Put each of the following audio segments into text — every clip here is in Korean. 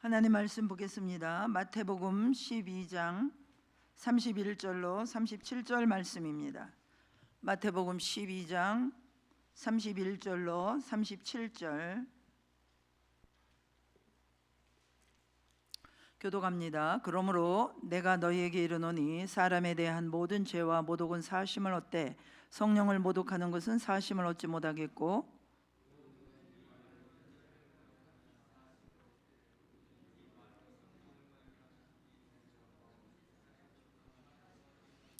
하나님 말씀 보겠습니다. 마태복음 12장 31절로 37절 말씀입니다. 마태복음 12장 31절로 37절 교독합니다. 그러므로 내가 너희에게 이르노니 사람에 대한 모든 죄와 모독은 사하심을 얻되 성령을 모독하는 것은 사하심을 얻지 못하겠고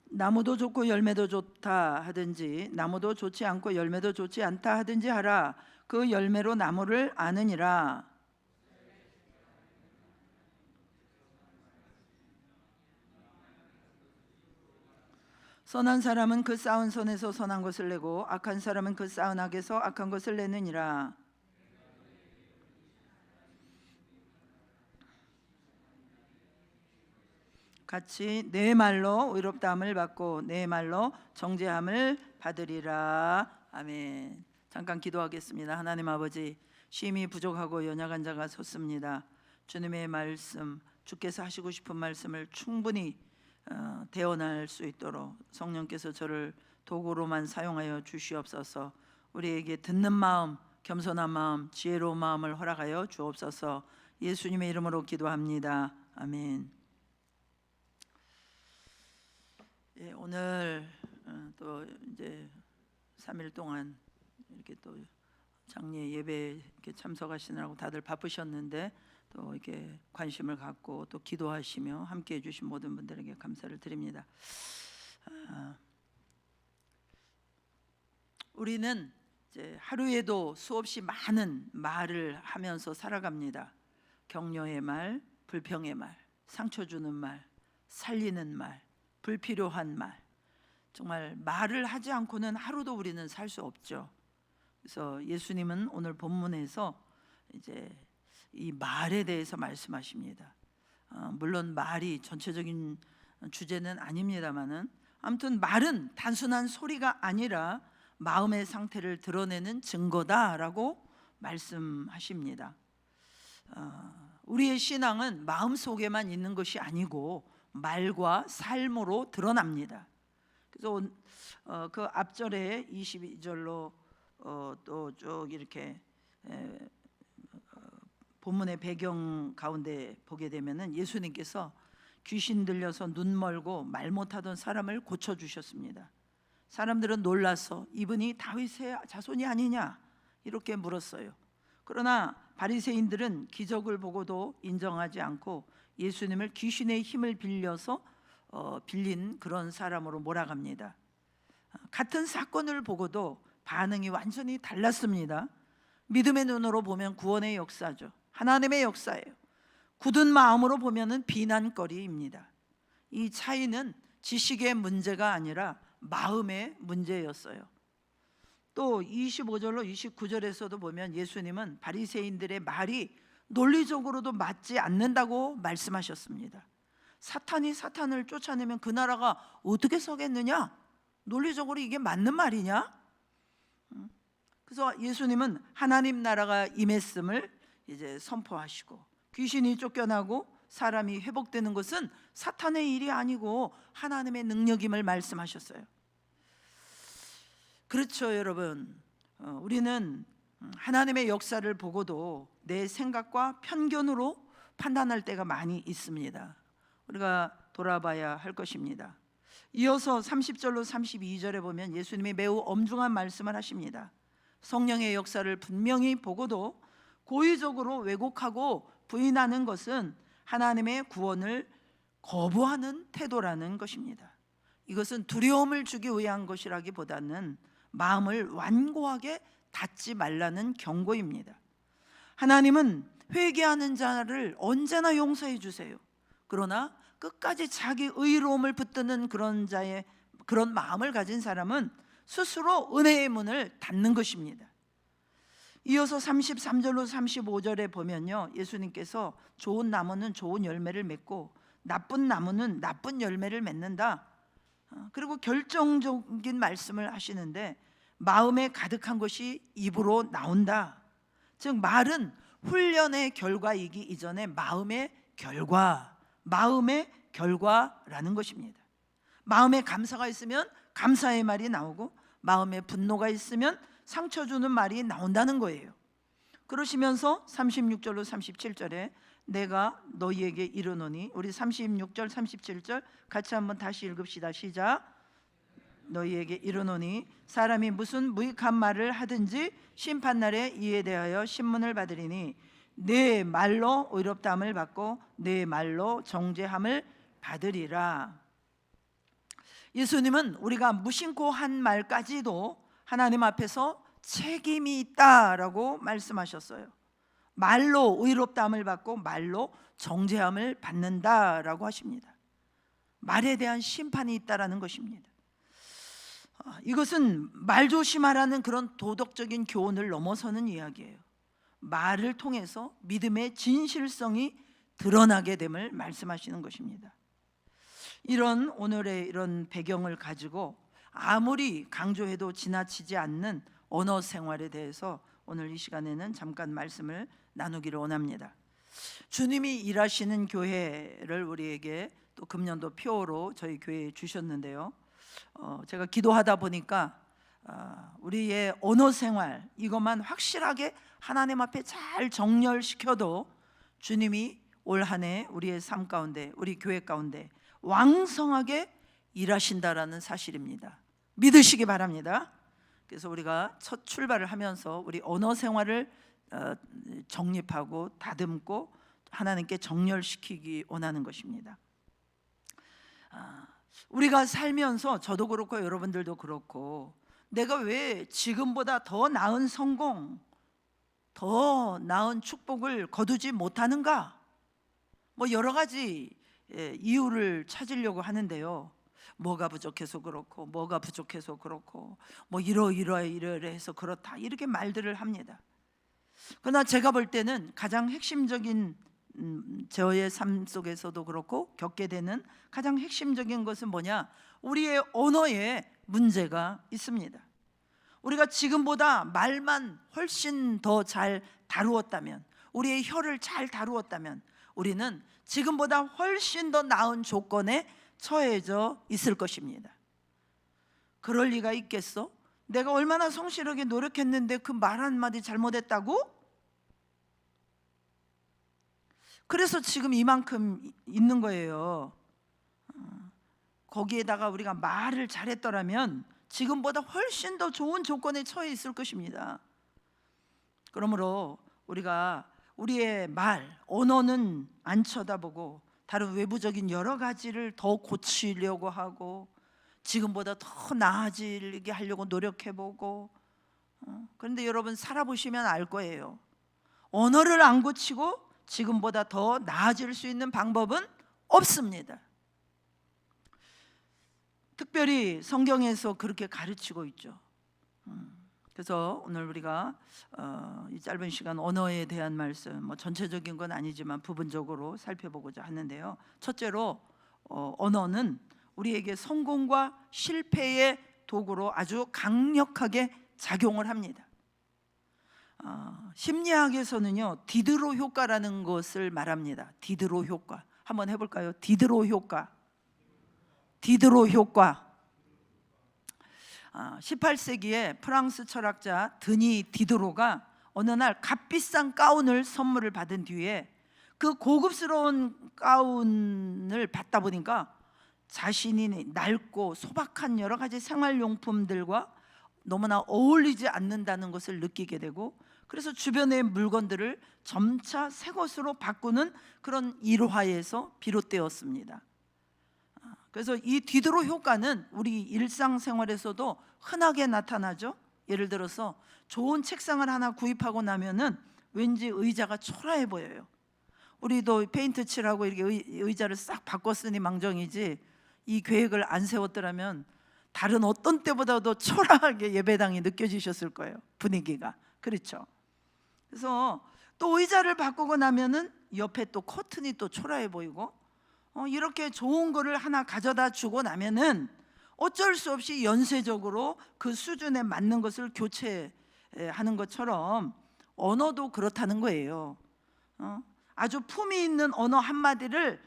나무도 좋고 열매도 좋다 하든지 나무도 좋지 않고 열매도 좋지 않다 하든지 하라. 그 열매로 나무를 아느니라. 선한 사람은 그 쌓은 선에서 선한 것을 내고 악한 사람은 그 쌓은 악에서 악한 것을 내느니라. 같이 내 말로 의롭다함을 받고 내 말로 정죄함을 받으리라. 아멘. 잠깐 기도하겠습니다. 하나님 아버지, 심히 부족하고 연약한 자가 섰습니다. 주님의 말씀, 주께서 하시고 싶은 말씀을 충분히 대언할 수 있도록 성령께서 저를 도구로만 사용하여 주시옵소서. 우리에게 듣는 마음, 겸손한 마음, 지혜로운 마음을 허락하여 주옵소서. 예수님의 이름으로 기도합니다. 아멘. 예, 오늘 또 이제 3일 동안 이렇게 또 장례 예배 이렇게 참석하시느라고 다들 바쁘셨는데 또 이렇게 관심을 갖고 또 기도하시며 함께해 주신 모든 분들에게 감사를 드립니다. 우리는 이제 하루에도 수없이 많은 말을 하면서 살아갑니다. 격려의 말, 불평의 말, 상처 주는 말, 살리는 말, 불필요한 말, 정말 말을 하지 않고는 하루도 우리는 살 수 없죠. 그래서 예수님은 오늘 본문에서 이제 이 말에 대해서 말씀하십니다. 물론 말이 전체적인 주제는 아닙니다만은 아무튼 말은 단순한 소리가 아니라 마음의 상태를 드러내는 증거다라고 말씀하십니다. 우리의 신앙은 마음 속에만 있는 것이 아니고 말과 삶으로 드러납니다. 그래서 그 앞절에 22절로 또 쭉 이렇게 본문의 배경 가운데 보게 되면은 예수님께서 귀신 들려서 눈 멀고 말 못하던 사람을 고쳐 주셨습니다. 사람들은 놀라서 이분이 다윗의 자손이 아니냐 이렇게 물었어요. 그러나 바리새인들은 기적을 보고도 인정하지 않고 예수님을 귀신의 힘을 빌려서 빌린 그런 사람으로 몰아갑니다. 같은 사건을 보고도 반응이 완전히 달랐습니다. 믿음의 눈으로 보면 구원의 역사죠. 하나님의 역사예요. 굳은 마음으로 보면은 비난거리입니다. 이 차이는 지식의 문제가 아니라 마음의 문제였어요. 또 25절로 29절에서도 보면 예수님은 바리새인들의 말이 논리적으로도 맞지 않는다고 말씀하셨습니다. 사탄이 사탄을 쫓아내면 그 나라가 어떻게 서겠느냐? 논리적으로 이게 맞는 말이냐? 그래서 예수님은 하나님 나라가 임했음을 이제 선포하시고 귀신이 쫓겨나고 사람이 회복되는 것은 사탄의 일이 아니고 하나님의 능력임을 말씀하셨어요. 그렇죠, 여러분. 우리는 하나님의 역사를 보고도 내 생각과 편견으로 판단할 때가 많이 있습니다. 우리가 돌아봐야 할 것입니다. 이어서 30절로 32절에 보면 예수님이 매우 엄중한 말씀을 하십니다. 성령의 역사를 분명히 보고도 고의적으로 왜곡하고 부인하는 것은 하나님의 구원을 거부하는 태도라는 것입니다. 이것은 두려움을 주기 위한 것이라기보다는 마음을 완고하게 닫지 말라는 경고입니다. 하나님은 회개하는 자를 언제나 용서해 주세요. 그러나 끝까지 자기 의로움을 붙드는 그런 자의 그런 마음을 가진 사람은 스스로 은혜의 문을 닫는 것입니다. 이어서 33절로 35절에 보면요, 예수님께서 좋은 나무는 좋은 열매를 맺고 나쁜 나무는 나쁜 열매를 맺는다. 그리고 결정적인 말씀을 하시는데 마음에 가득한 것이 입으로 나온다. 즉 말은 훈련의 결과이기 이전에 마음의 결과라는 것입니다. 마음에 감사가 있으면 감사의 말이 나오고, 마음에 분노가 있으면 상처 주는 말이 나온다는 거예요. 그러시면서 36절로 37절에 내가 너희에게 이르노니, 우리 36절 37절 같이 한번 다시 읽읍시다. 시작. 너희에게 이르노니 사람이 무슨 무익한 말을 하든지 심판날에 이에 대하여 신문을 받으리니 내 말로 의롭다함을 받고 내 말로 정죄함을 받으리라. 예수님은 우리가 무심코 한 말까지도 하나님 앞에서 책임이 있다라고 말씀하셨어요. 말로 의롭다함을 받고 말로 정죄함을 받는다라고 하십니다. 말에 대한 심판이 있다라는 것입니다. 이것은 말 조심하라는 그런 도덕적인 교훈을 넘어서는 이야기예요. 말을 통해서 믿음의 진실성이 드러나게 됨을 말씀하시는 것입니다. 이런 오늘의 이런 배경을 가지고 아무리 강조해도 지나치지 않는 언어 생활에 대해서 오늘 이 시간에는 잠깐 말씀을 나누기를 원합니다. 주님이 일하시는 교회를 우리에게 또 금년도 표로 저희 교회에 주셨는데요, 제가 기도하다 보니까 우리의 언어 생활 이것만 확실하게 하나님 앞에 잘 정렬시켜도 주님이 올 한 해 우리의 삶 가운데, 우리 교회 가운데 왕성하게 일하신다라는 사실입니다. 믿으시기 바랍니다. 그래서 우리가 첫 출발을 하면서 우리 언어 생활을 정립하고 다듬고 하나님께 정렬시키기 원하는 것입니다. 우리가 살면서 저도 그렇고 여러분들도 그렇고 내가 왜 지금보다 더 나은 성공, 더 나은 축복을 거두지 못하는가? 뭐 여러 가지 이유를 찾으려고 하는데요, 뭐가 부족해서 그렇고 뭐가 부족해서 그렇고 뭐 이러해서 그렇다 이렇게 말들을 합니다. 그러나 제가 볼 때는 가장 핵심적인 저의 삶 속에서도 그렇고 겪게 되는 가장 핵심적인 것은 뭐냐? 우리의 언어에 문제가 있습니다. 우리가 지금보다 말만 훨씬 더 잘 다루었다면, 우리의 혀를 잘 다루었다면 우리는 지금보다 훨씬 더 나은 조건에 처해져 있을 것입니다. 그럴 리가 있겠어? 내가 얼마나 성실하게 노력했는데 그 말 한마디 잘못했다고? 그래서 지금 이만큼 있는 거예요. 거기에다가 우리가 말을 잘했더라면 지금보다 훨씬 더 좋은 조건에 처해 있을 것입니다. 그러므로 우리가 우리의 말, 언어는 안 쳐다보고 다른 외부적인 여러 가지를 더 고치려고 하고 지금보다 더 나아지게 하려고 노력해보고, 그런데 여러분 살아보시면 알 거예요. 언어를 안 고치고 지금보다 더 나아질 수 있는 방법은 없습니다. 특별히 성경에서 그렇게 가르치고 있죠. 그래서 오늘 우리가 이 짧은 시간 언어에 대한 말씀, 뭐 전체적인 건 아니지만 부분적으로 살펴보고자 하는데요, 첫째로 언어는 우리에게 성공과 실패의 도구로 아주 강력하게 작용을 합니다. 심리학에서는요, 디드로 효과라는 것을 말합니다. 디드로 효과 한번 해볼까요? 디드로 효과. 18세기에 프랑스 철학자 드니 디드로가 어느 날 값비싼 가운을 선물을 받은 뒤에 그 고급스러운 가운을 받다 보니까 자신이 낡고 소박한 여러 가지 생활용품들과 너무나 어울리지 않는다는 것을 느끼게 되고, 그래서 주변의 물건들을 점차 새 것으로 바꾸는 그런 일화에서 비롯되었습니다. 그래서 이 디드로 효과는 우리 일상생활에서도 흔하게 나타나죠. 예를 들어서 좋은 책상을 하나 구입하고 나면은 왠지 의자가 초라해 보여요. 우리도 페인트 칠하고 이렇게 의자를 싹 바꿨으니 망정이지, 이 계획을 안 세웠더라면 다른 어떤 때보다도 초라하게 예배당이 느껴지셨을 거예요. 분위기가. 그렇죠. 그래서 또 의자를 바꾸고 나면은 옆에 또 커튼이 또 초라해 보이고, 이렇게 좋은 거를 하나 가져다 주고 나면은 어쩔 수 없이 연쇄적으로 그 수준에 맞는 것을 교체하는 것처럼 언어도 그렇다는 거예요. 아주 품이 있는 언어 한마디를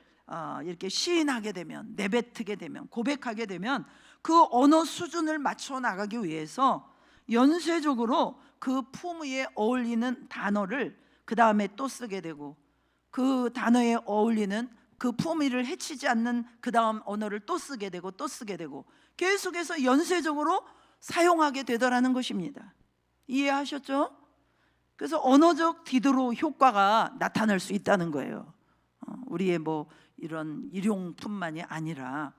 이렇게 시인하게 되면, 내뱉게 되면, 고백하게 되면 그 언어 수준을 맞춰 나가기 위해서 연쇄적으로 그 품위에 어울리는 단어를 그 다음에 또 쓰게 되고, 그 단어에 어울리는 그 품위를 해치지 않는 그 다음 언어를 또 쓰게 되고 또 쓰게 되고 계속해서 연쇄적으로 사용하게 되더라는 것입니다. 이해하셨죠? 그래서 언어적 디도로 효과가 나타날 수 있다는 거예요. 우리의 뭐 이런 일용품만이 아니라.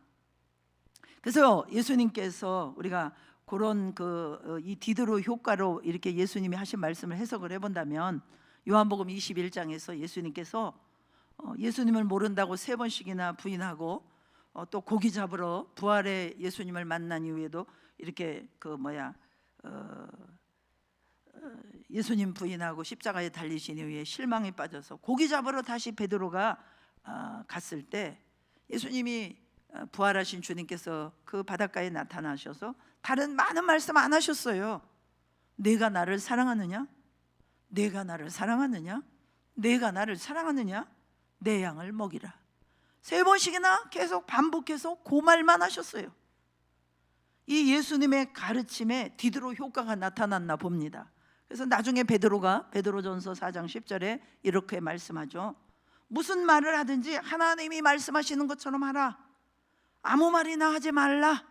그래서 예수님께서 우리가 그런 이 디도로 효과로 이렇게 예수님이 하신 말씀을 해석을 해본다면, 요한복음 21장에서 예수님께서 예수님을 모른다고 3번씩이나 부인하고 또 고기 잡으러 부활의 예수님을 만난 이후에도 이렇게 예수님 부인하고 십자가에 달리신 이후에 실망에 빠져서 고기 잡으러 다시 베드로가 갔을 때, 예수님이 부활하신 주님께서 그 바닷가에 나타나셔서 다른 많은 말씀 안 하셨어요. 내가 나를 사랑하느냐? 내가 나를 사랑하느냐? 내가 나를 사랑하느냐? 내 양을 먹이라. 3번씩이나 계속 반복해서 그 말만 하셨어요. 이 예수님의 가르침에 디도로 효과가 나타났나 봅니다. 그래서 나중에 베드로전서 4장 10절에 이렇게 말씀하죠. 무슨 말을 하든지 하나님이 말씀하시는 것처럼 하라. 아무 말이나 하지 말라.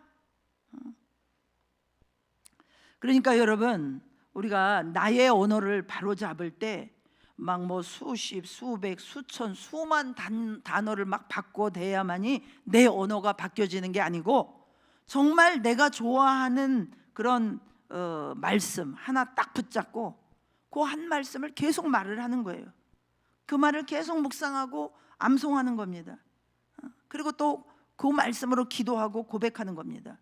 그러니까 여러분, 우리가 나의 언어를 바로잡을 때 막 뭐 수십, 수백, 수천, 수만 단어를 막 바꿔대야만이 내 언어가 바뀌어지는 게 아니고, 정말 내가 좋아하는 그런 말씀 하나 딱 붙잡고 그 한 말씀을 계속 말을 하는 거예요. 그 말을 계속 묵상하고 암송하는 겁니다. 그리고 또 그 말씀으로 기도하고 고백하는 겁니다.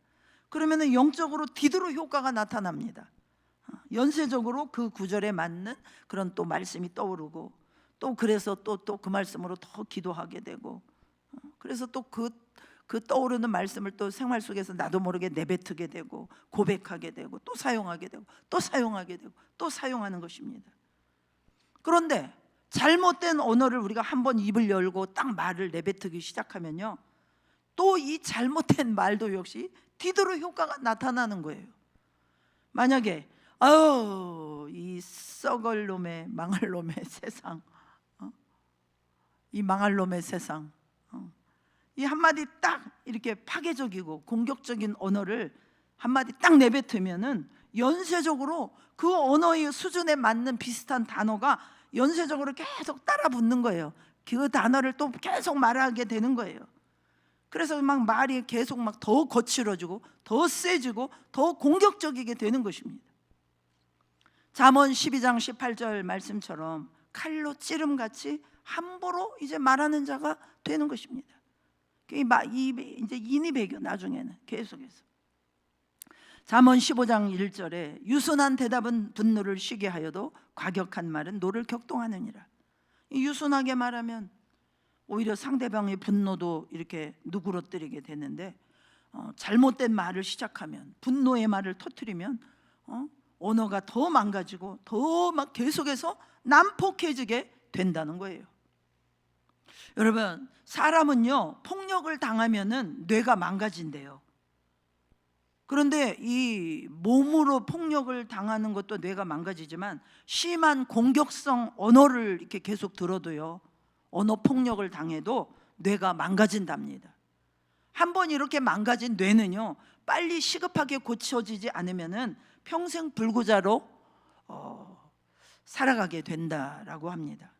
그러면 영적으로 디도로 효과가 나타납니다. 연쇄적으로 그 구절에 맞는 그런 또 말씀이 떠오르고, 또 그래서 또 그 말씀으로 더 기도하게 되고, 그래서 또 그 떠오르는 말씀을 또 생활 속에서 나도 모르게 내뱉게 되고 고백하게 되고 또 사용하게 되고 또 사용하게 되고 또 사용하는 것입니다. 그런데 잘못된 언어를 우리가 한번 입을 열고 딱 말을 내뱉기 시작하면요, 또 이 잘못된 말도 역시 디도로 효과가 나타나는 거예요. 만약에 이 썩을 놈의 망할 놈의 세상, 이 망할 놈의 세상, 이 한마디 딱 이렇게 파괴적이고 공격적인 언어를 한마디 딱 내뱉으면은 연쇄적으로 그 언어의 수준에 맞는 비슷한 단어가 연쇄적으로 계속 따라 붙는 거예요. 그 단어를 또 계속 말하게 되는 거예요. 그래서 막 말이 계속 막 더 거칠어지고 더 세지고 더 공격적이게 되는 것입니다. 잠언 12장 18절 말씀처럼 칼로 찌름같이 함부로 이제 말하는 자가 되는 것입니다. 이제 인이 배겨. 나중에는 계속해서 잠언 15장 1절에 유순한 대답은 분노를 쉬게 하여도 과격한 말은 노를 격동하느니라. 유순하게 말하면 오히려 상대방의 분노도 이렇게 누그러뜨리게 되는데, 잘못된 말을 시작하면, 분노의 말을 터뜨리면 언어가 더 망가지고 더 막 계속해서 난폭해지게 된다는 거예요. 여러분, 사람은요 폭력을 당하면은 뇌가 망가진대요. 그런데 이 몸으로 폭력을 당하는 것도 뇌가 망가지지만, 심한 공격성 언어를 이렇게 계속 들어도요, 언어 폭력을 당해도 뇌가 망가진답니다. 한번 이렇게 망가진 뇌는요 빨리 시급하게 고쳐지지 않으면은 평생 불구자로 살아가게 된다라고 합니다.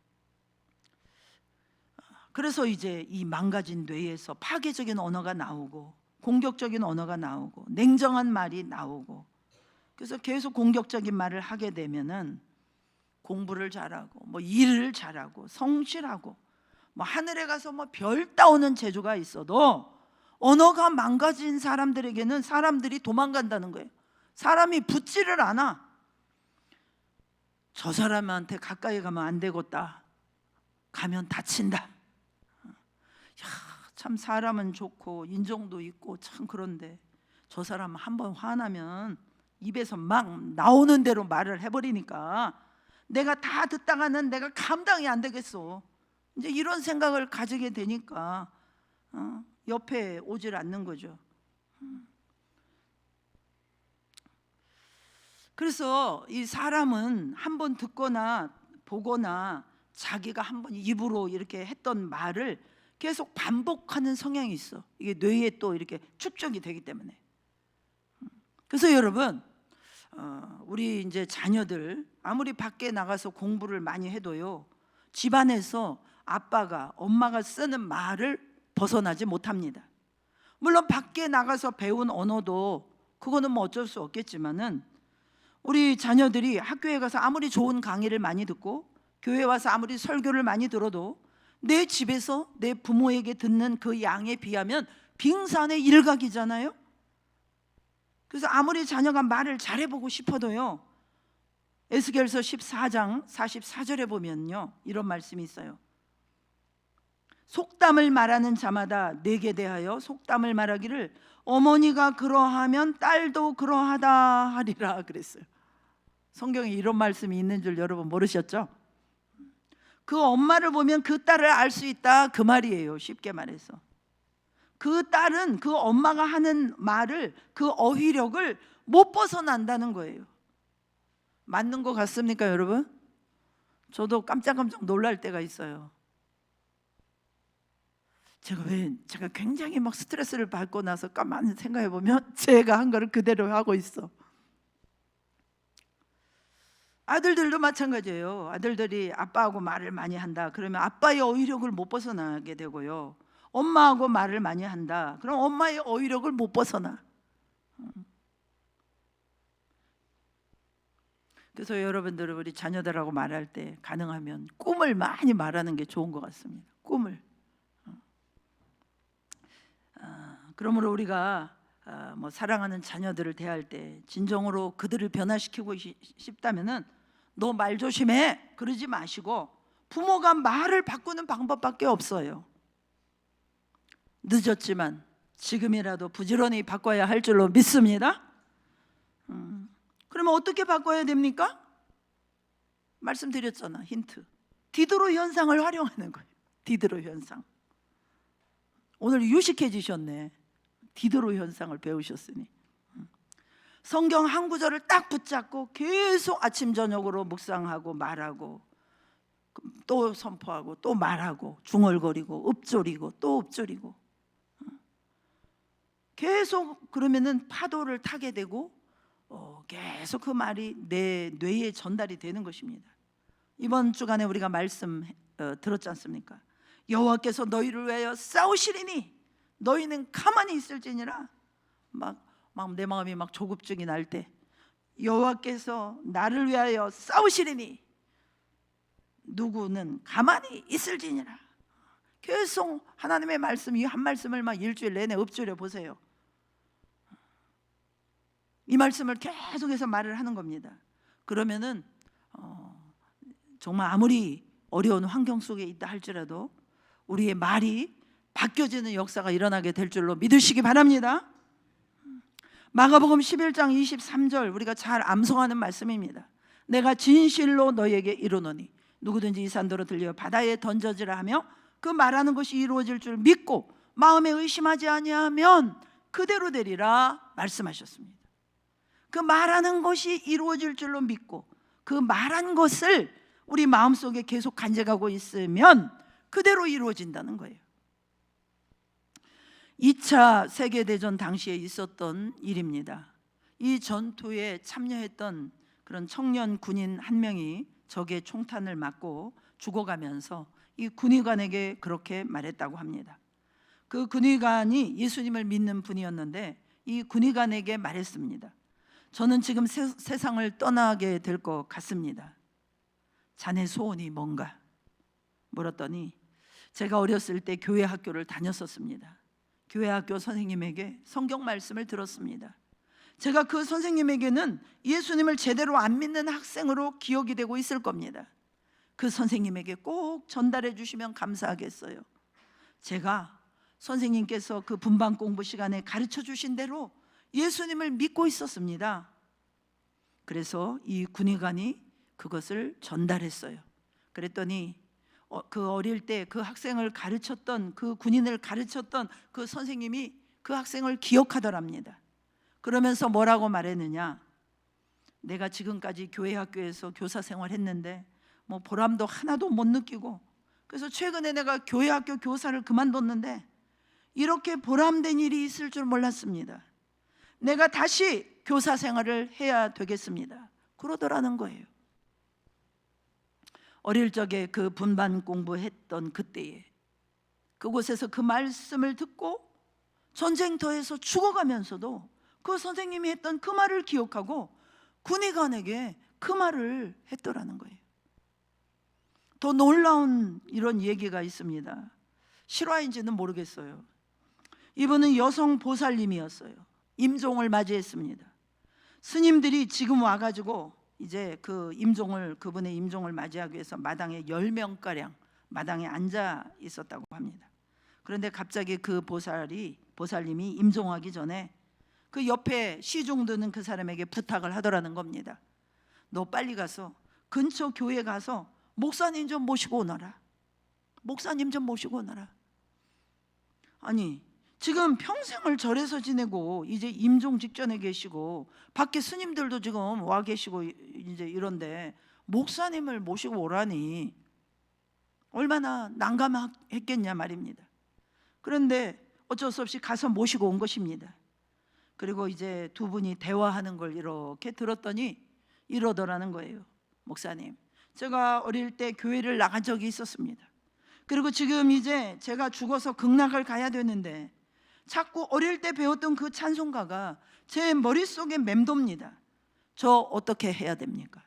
그래서 이제 이 망가진 뇌에서 파괴적인 언어가 나오고 공격적인 언어가 나오고 냉정한 말이 나오고, 그래서 계속 공격적인 말을 하게 되면은 공부를 잘하고 뭐 일을 잘하고 성실하고 뭐 하늘에 가서 뭐 별 따오는 재주가 있어도 언어가 망가진 사람들에게는 사람들이 도망간다는 거예요. 사람이 붙지를 않아. 저 사람한테 가까이 가면 안 되겠다. 가면 다친다. 참 사람은 좋고 인정도 있고 참, 그런데 저 사람 한번 화나면 입에서 막 나오는 대로 말을 해버리니까 내가 다 듣다가는 내가 감당이 안 되겠어. 이제 이런 생각을 가지게 되니까 옆에 오질 않는 거죠. 그래서 이 사람은 한번 듣거나 보거나 자기가 한번 입으로 이렇게 했던 말을 계속 반복하는 성향이 있어. 이게 뇌에 또 이렇게 축적이 되기 때문에. 그래서 여러분, 우리 이제 자녀들 아무리 밖에 나가서 공부를 많이 해도요, 집안에서 아빠가 엄마가 쓰는 말을 벗어나지 못합니다. 물론 밖에 나가서 배운 언어도 그거는 뭐 어쩔 수 없겠지만은, 우리 자녀들이 학교에 가서 아무리 좋은 강의를 많이 듣고 교회 와서 아무리 설교를 많이 들어도 내 집에서 내 부모에게 듣는 그 양에 비하면 빙산의 일각이잖아요. 그래서 아무리 자녀가 말을 잘해보고 싶어도요, 에스겔서 14장 44절에 보면요, 이런 말씀이 있어요. 속담을 말하는 자마다 내게 대하여 속담을 말하기를 어머니가 그러하면 딸도 그러하다 하리라 그랬어요. 성경에 이런 말씀이 있는 줄 여러분 모르셨죠? 그 엄마를 보면 그 딸을 알 수 있다, 그 말이에요. 쉽게 말해서 그 딸은 그 엄마가 하는 말을, 그 어휘력을 못 벗어난다는 거예요. 맞는 것 같습니까 여러분? 저도 깜짝깜짝 놀랄 때가 있어요. 제가 굉장히 막 스트레스를 받고 나서 가만히 생각해 보면 제가 한 거를 그대로 하고 있어. 아들들도 마찬가지예요. 아들들이 아빠하고 말을 많이 한다 그러면 아빠의 어휘력을 못 벗어나게 되고요, 엄마하고 말을 많이 한다 그럼 엄마의 어휘력을 못 벗어나. 그래서 여러분들, 우리 자녀들하고 말할 때 가능하면 꿈을 많이 말하는 게 좋은 것 같습니다. 꿈을. 그러므로 우리가 뭐 사랑하는 자녀들을 대할 때 진정으로 그들을 변화시키고 싶다면은 너 말 조심해 그러지 마시고, 부모가 말을 바꾸는 방법밖에 없어요. 늦었지만 지금이라도 부지런히 바꿔야 할 줄로 믿습니다. 그러면 어떻게 바꿔야 됩니까? 말씀드렸잖아, 힌트. 디드로 현상을 활용하는 거예요. 디드로 현상. 오늘 유식해지셨네. 디드로 현상을 배우셨으니. 성경 한 구절을 딱 붙잡고 계속 아침 저녁으로 묵상하고 말하고 또 선포하고 또 말하고 중얼거리고 읊조리고 또 읊조리고 계속 그러면은 파도를 타게 되고 계속 그 말이 내 뇌에 전달이 되는 것입니다. 이번 주간에 우리가 말씀 들었지 않습니까? 여호와께서 너희를 위하여 싸우시리니 너희는 가만히 있을지니라. 막 내 마음이 막 조급증이 날 때 여호와께서 나를 위하여 싸우시리니 누구는 가만히 있을지니라. 계속 하나님의 말씀, 이 한 말씀을 막 일주일 내내 읊조려 보세요. 이 말씀을 계속해서 말을 하는 겁니다. 그러면은 정말 아무리 어려운 환경 속에 있다 할지라도 우리의 말이 바뀌어지는 역사가 일어나게 될 줄로 믿으시기 바랍니다. 마가복음 11장 23절 우리가 잘 암송하는 말씀입니다. 내가 진실로 너희에게 이르노니 누구든지 이 산더러 들려 바다에 던져지라 하며 그 말하는 것이 이루어질 줄 믿고 마음에 의심하지 아니하면 그대로 되리라 말씀하셨습니다. 그 말하는 것이 이루어질 줄로 믿고 그 말한 것을 우리 마음속에 계속 간직하고 있으면 그대로 이루어진다는 거예요. 2차 세계대전 당시에 있었던 일입니다. 이 전투에 참여했던 그런 청년 군인 한 명이 적의 총탄을 맞고 죽어가면서 이 군의관에게 그렇게 말했다고 합니다. 그 군의관이 예수님을 믿는 분이었는데 이 군의관에게 말했습니다. 저는 지금 세상을 떠나게 될 것 같습니다. 자네 소원이 뭔가? 물었더니 제가 어렸을 때 교회 학교를 다녔었습니다. 교회 학교 선생님에게 성경 말씀을 들었습니다. 제가 그 선생님에게는 예수님을 제대로 안 믿는 학생으로 기억이 되고 있을 겁니다. 그 선생님에게 꼭 전달해 주시면 감사하겠어요. 제가 선생님께서 그 분반 공부 시간에 가르쳐 주신 대로 예수님을 믿고 있었습니다. 그래서 이 군의관이 그것을 전달했어요. 그랬더니 그 어릴 때 그 학생을 가르쳤던, 그 군인을 가르쳤던 그 선생님이 그 학생을 기억하더랍니다. 그러면서 뭐라고 말했느냐, 내가 지금까지 교회 학교에서 교사 생활했는데 뭐 보람도 하나도 못 느끼고, 그래서 최근에 내가 교회 학교 교사를 그만뒀는데 이렇게 보람된 일이 있을 줄 몰랐습니다. 내가 다시 교사 생활을 해야 되겠습니다. 그러더라는 거예요. 어릴 적에 그 분반 공부했던 그때에 그곳에서 그 말씀을 듣고 전쟁터에서 죽어가면서도 그 선생님이 했던 그 말을 기억하고 군의관에게 그 말을 했더라는 거예요. 더 놀라운 이런 얘기가 있습니다. 실화인지는 모르겠어요. 이분은 여성 보살님이었어요. 임종을 맞이했습니다. 스님들이 지금 와가지고 이제 그분의 임종을 맞이하기 위해서 마당에 10명가량 마당에 앉아 있었다고 합니다. 그런데 갑자기 그 보살님이 임종하기 전에 그 옆에 시중 드는 그 사람에게 부탁을 하더라는 겁니다. 너 빨리 가서 근처 교회 가서 목사님 좀 모시고 오너라. 목사님 좀 모시고 오너라. 아니, 지금 평생을 절에서 지내고 이제 임종 직전에 계시고 밖에 스님들도 지금 와 계시고 이제 이런데 목사님을 모시고 오라니 얼마나 난감했겠냐 말입니다. 그런데 어쩔 수 없이 가서 모시고 온 것입니다. 그리고 이제 두 분이 대화하는 걸 이렇게 들었더니 이러더라는 거예요. 목사님, 제가 어릴 때 교회를 나간 적이 있었습니다. 그리고 지금 이제 제가 죽어서 극락을 가야 되는데 자꾸 어릴 때 배웠던 그 찬송가가 제 머릿속에 맴돕니다. 저 어떻게 해야 됩니까?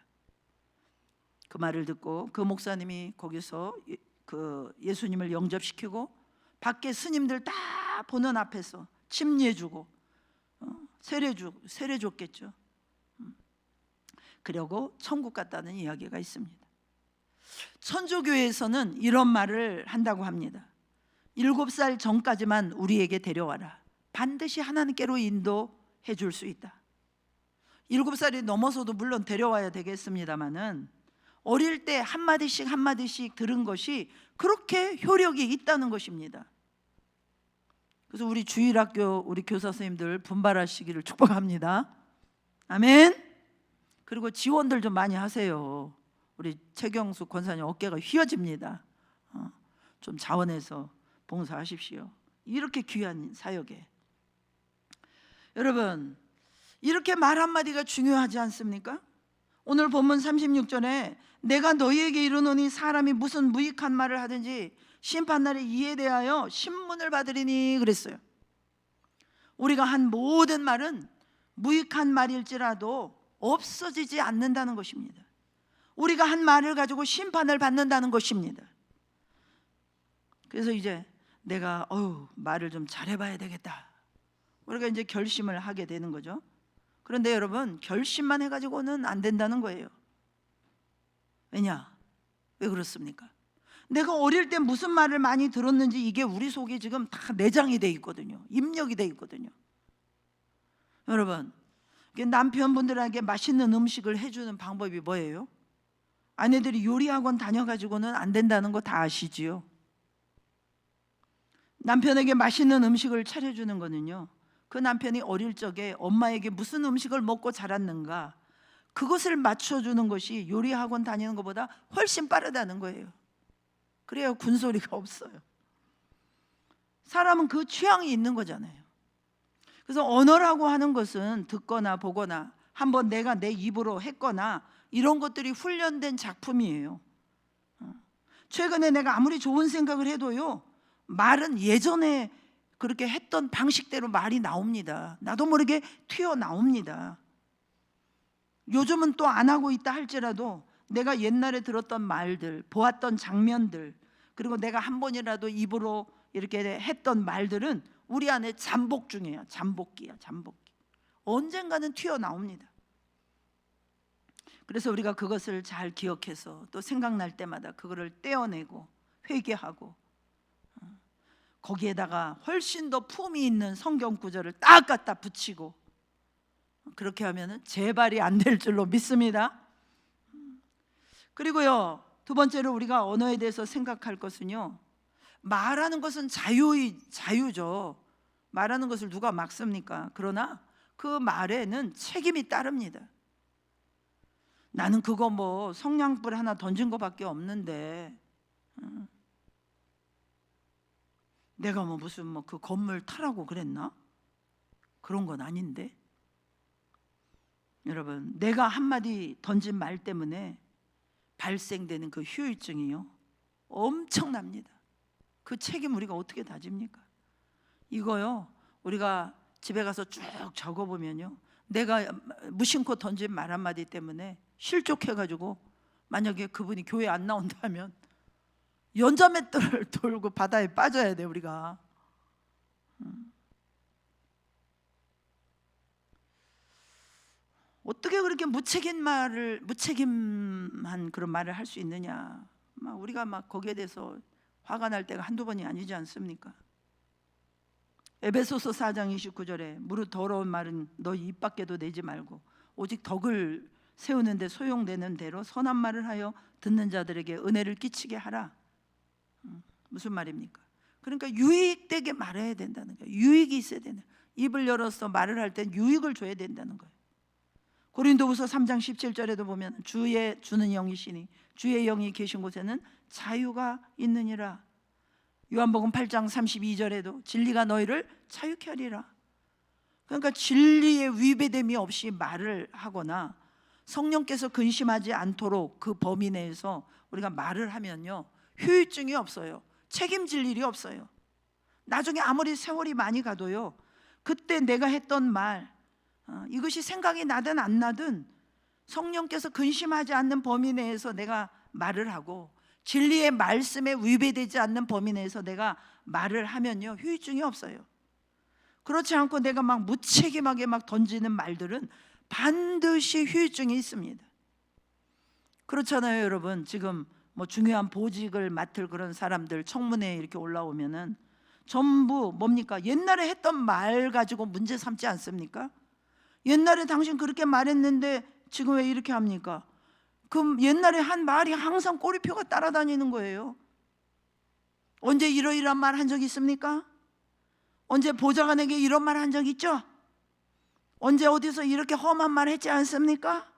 그 말을 듣고 그 목사님이 거기서 그 예수님을 영접시키고 밖에 스님들 다 보는 앞에서 침례주고 세례 줬겠죠. 그리고 천국 갔다는 이야기가 있습니다. 천주교에서는 이런 말을 한다고 합니다. 7살 전까지만 우리에게 데려와라. 반드시 하나님께로 인도해 줄 수 있다. 7살이 넘어서도 물론 데려와야 되겠습니다마는 어릴 때 한마디씩 한마디씩 들은 것이 그렇게 효력이 있다는 것입니다. 그래서 우리 주일학교 우리 교사 선생님들 분발하시기를 축복합니다. 아멘. 그리고 지원들 좀 많이 하세요. 우리 최경수 권사님 어깨가 휘어집니다. 좀 자원해서 봉사하십시오. 이렇게 귀한 사역에. 여러분, 이렇게 말 한마디가 중요하지 않습니까? 오늘 본문 36절에 내가 너희에게 이르노니 사람이 무슨 무익한 말을 하든지 심판날에 이에 대하여 신문을 받으리니 그랬어요. 우리가 한 모든 말은 무익한 말일지라도 없어지지 않는다는 것입니다. 우리가 한 말을 가지고 심판을 받는다는 것입니다. 그래서 이제 내가 말을 좀 잘해봐야 되겠다. 우리가 이제 결심을 하게 되는 거죠. 그런데 여러분, 결심만 해가지고는 안 된다는 거예요. 왜냐? 왜 그렇습니까? 내가 어릴 때 무슨 말을 많이 들었는지 이게 우리 속에 지금 다 내장이 돼 있거든요. 입력이 돼 있거든요. 여러분, 남편분들에게 맛있는 음식을 해주는 방법이 뭐예요? 아내들이 요리학원 다녀가지고는 안 된다는 거 다 아시지요? 남편에게 맛있는 음식을 차려주는 거는요, 그 남편이 어릴 적에 엄마에게 무슨 음식을 먹고 자랐는가, 그것을 맞춰주는 것이 요리학원 다니는 것보다 훨씬 빠르다는 거예요. 그래야 군소리가 없어요. 사람은 그 취향이 있는 거잖아요. 그래서 언어라고 하는 것은 듣거나 보거나 한번 내가 내 입으로 했거나 이런 것들이 훈련된 작품이에요. 최근에 내가 아무리 좋은 생각을 해도요, 말은 예전에 그렇게 했던 방식대로 말이 나옵니다. 나도 모르게 튀어나옵니다. 요즘은 또 안 하고 있다 할지라도 내가 옛날에 들었던 말들, 보았던 장면들, 그리고 내가 한 번이라도 입으로 이렇게 했던 말들은 우리 안에 잠복 중이에요. 잠복기야, 잠복기. 언젠가는 튀어나옵니다. 그래서 우리가 그것을 잘 기억해서 또 생각날 때마다 그거를 떼어내고 회개하고, 거기에다가 훨씬 더 품이 있는 성경 구절을 딱 갖다 붙이고, 그렇게 하면은 재발이 안 될 줄로 믿습니다. 그리고요, 두 번째로 우리가 언어에 대해서 생각할 것은요, 말하는 것은 자유죠. 말하는 것을 누가 막습니까? 그러나 그 말에는 책임이 따릅니다. 나는 그거 뭐 성냥불 하나 던진 거밖에 없는데 내가 뭐 무슨 뭐 그 건물 타라고 그랬나? 그런 건 아닌데. 여러분, 내가 한마디 던진 말 때문에 발생되는 그 후유증이요, 엄청납니다. 그 책임 우리가 어떻게 다집니까? 이거요, 우리가 집에 가서 쭉 적어보면요, 내가 무심코 던진 말 한마디 때문에 실족해가지고 만약에 그분이 교회 안 나온다면 연자맷돌을 돌고 바다에 빠져야 돼 우리가. 어떻게 그렇게 무책임한 그런 말을 할 수 있느냐. 우리가 거기에 대해서 화가 날 때가 한두 번이 아니지 않습니까? 에베소서 4장 29절에 무릇 더러운 말은 너 입 밖에도 내지 말고 오직 덕을 세우는 데 소용되는 대로 선한 말을 하여 듣는 자들에게 은혜를 끼치게 하라. 무슨 말입니까? 그러니까 유익되게 말해야 된다는 거예요. 유익이 있어야 되는, 입을 열어서 말을 할 땐 유익을 줘야 된다는 거예요. 고린도후서 3장 17절에도 보면 주는 영이시니 주의 영이 계신 곳에는 자유가 있느니라. 요한복음 8장 32절에도 진리가 너희를 자유케 하리라. 그러니까 진리의 위배됨이 없이 말을 하거나 성령께서 근심하지 않도록 그 범위 내에서 우리가 말을 하면요, 후유증이 없어요. 책임질 일이 없어요. 나중에 아무리 세월이 많이 가도요, 그때 내가 했던 말, 이것이 생각이 나든 안 나든 성령께서 근심하지 않는 범위 내에서 내가 말을 하고 진리의 말씀에 위배되지 않는 범위 내에서 내가 말을 하면요, 후유증이 없어요. 그렇지 않고 내가 무책임하게 던지는 말들은 반드시 후유증이 있습니다. 그렇잖아요, 여러분. 지금 중요한 보직을 맡을 그런 사람들 청문회에 이렇게 올라오면은 전부 뭡니까? 옛날에 했던 말 가지고 문제 삼지 않습니까? 옛날에 당신 그렇게 말했는데 지금 왜 이렇게 합니까? 그 옛날에 한 말이 항상 꼬리표가 따라다니는 거예요. 언제 이러이러한 말 한 적 있습니까? 언제 보좌관에게 이런 말 한 적 있죠? 언제 어디서 이렇게 험한 말 했지 않습니까?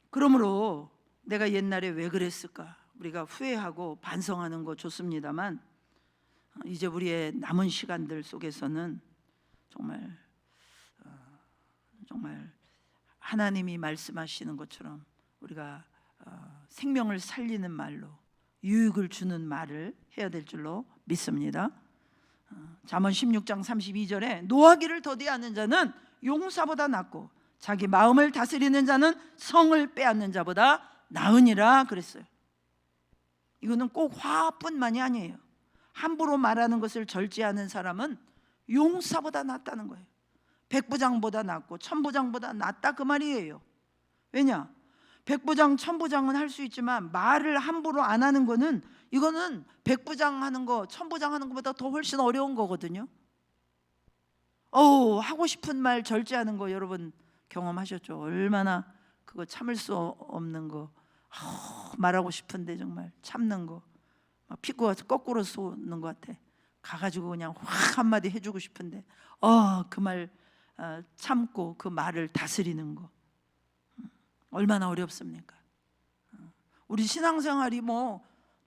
그러므로 내가 옛날에 왜 그랬을까? 우리가 후회하고 반성하는 거 좋습니다만 이제 우리의 남은 시간들 속에서는 정말 하나님이 말씀하시는 것처럼 우리가 생명을 살리는 말로 유익을 주는 말을 해야 될 줄로 믿습니다. 잠언 16장 32절에 노하기를 더디하는 자는 용사보다 낫고 자기 마음을 다스리는 자는 성을 빼앗는 자보다 나으니라 그랬어요. 이거는 꼭 화뿐만이 아니에요. 함부로 말하는 것을 절제하는 사람은 용사보다 낫다는 거예요. 백부장보다 낫고 천부장보다 낫다 그 말이에요. 왜냐? 백부장, 천부장은 할 수 있지만 말을 함부로 안 하는 거는, 이거는 백부장 하는 거, 천부장 하는 것보다 더 훨씬 어려운 거거든요. 하고 싶은 말 절제하는 거 여러분 경험하셨죠? 얼마나 그거 참을 수 없는 거, 말하고 싶은데 정말 참는 거, 막 피부가 거꾸로 쏘는 것 같아. 가가지고 그냥 확 한마디 해주고 싶은데 그 말 참고 그 말을 다스리는 거 얼마나 어렵습니까? 우리 신앙생활이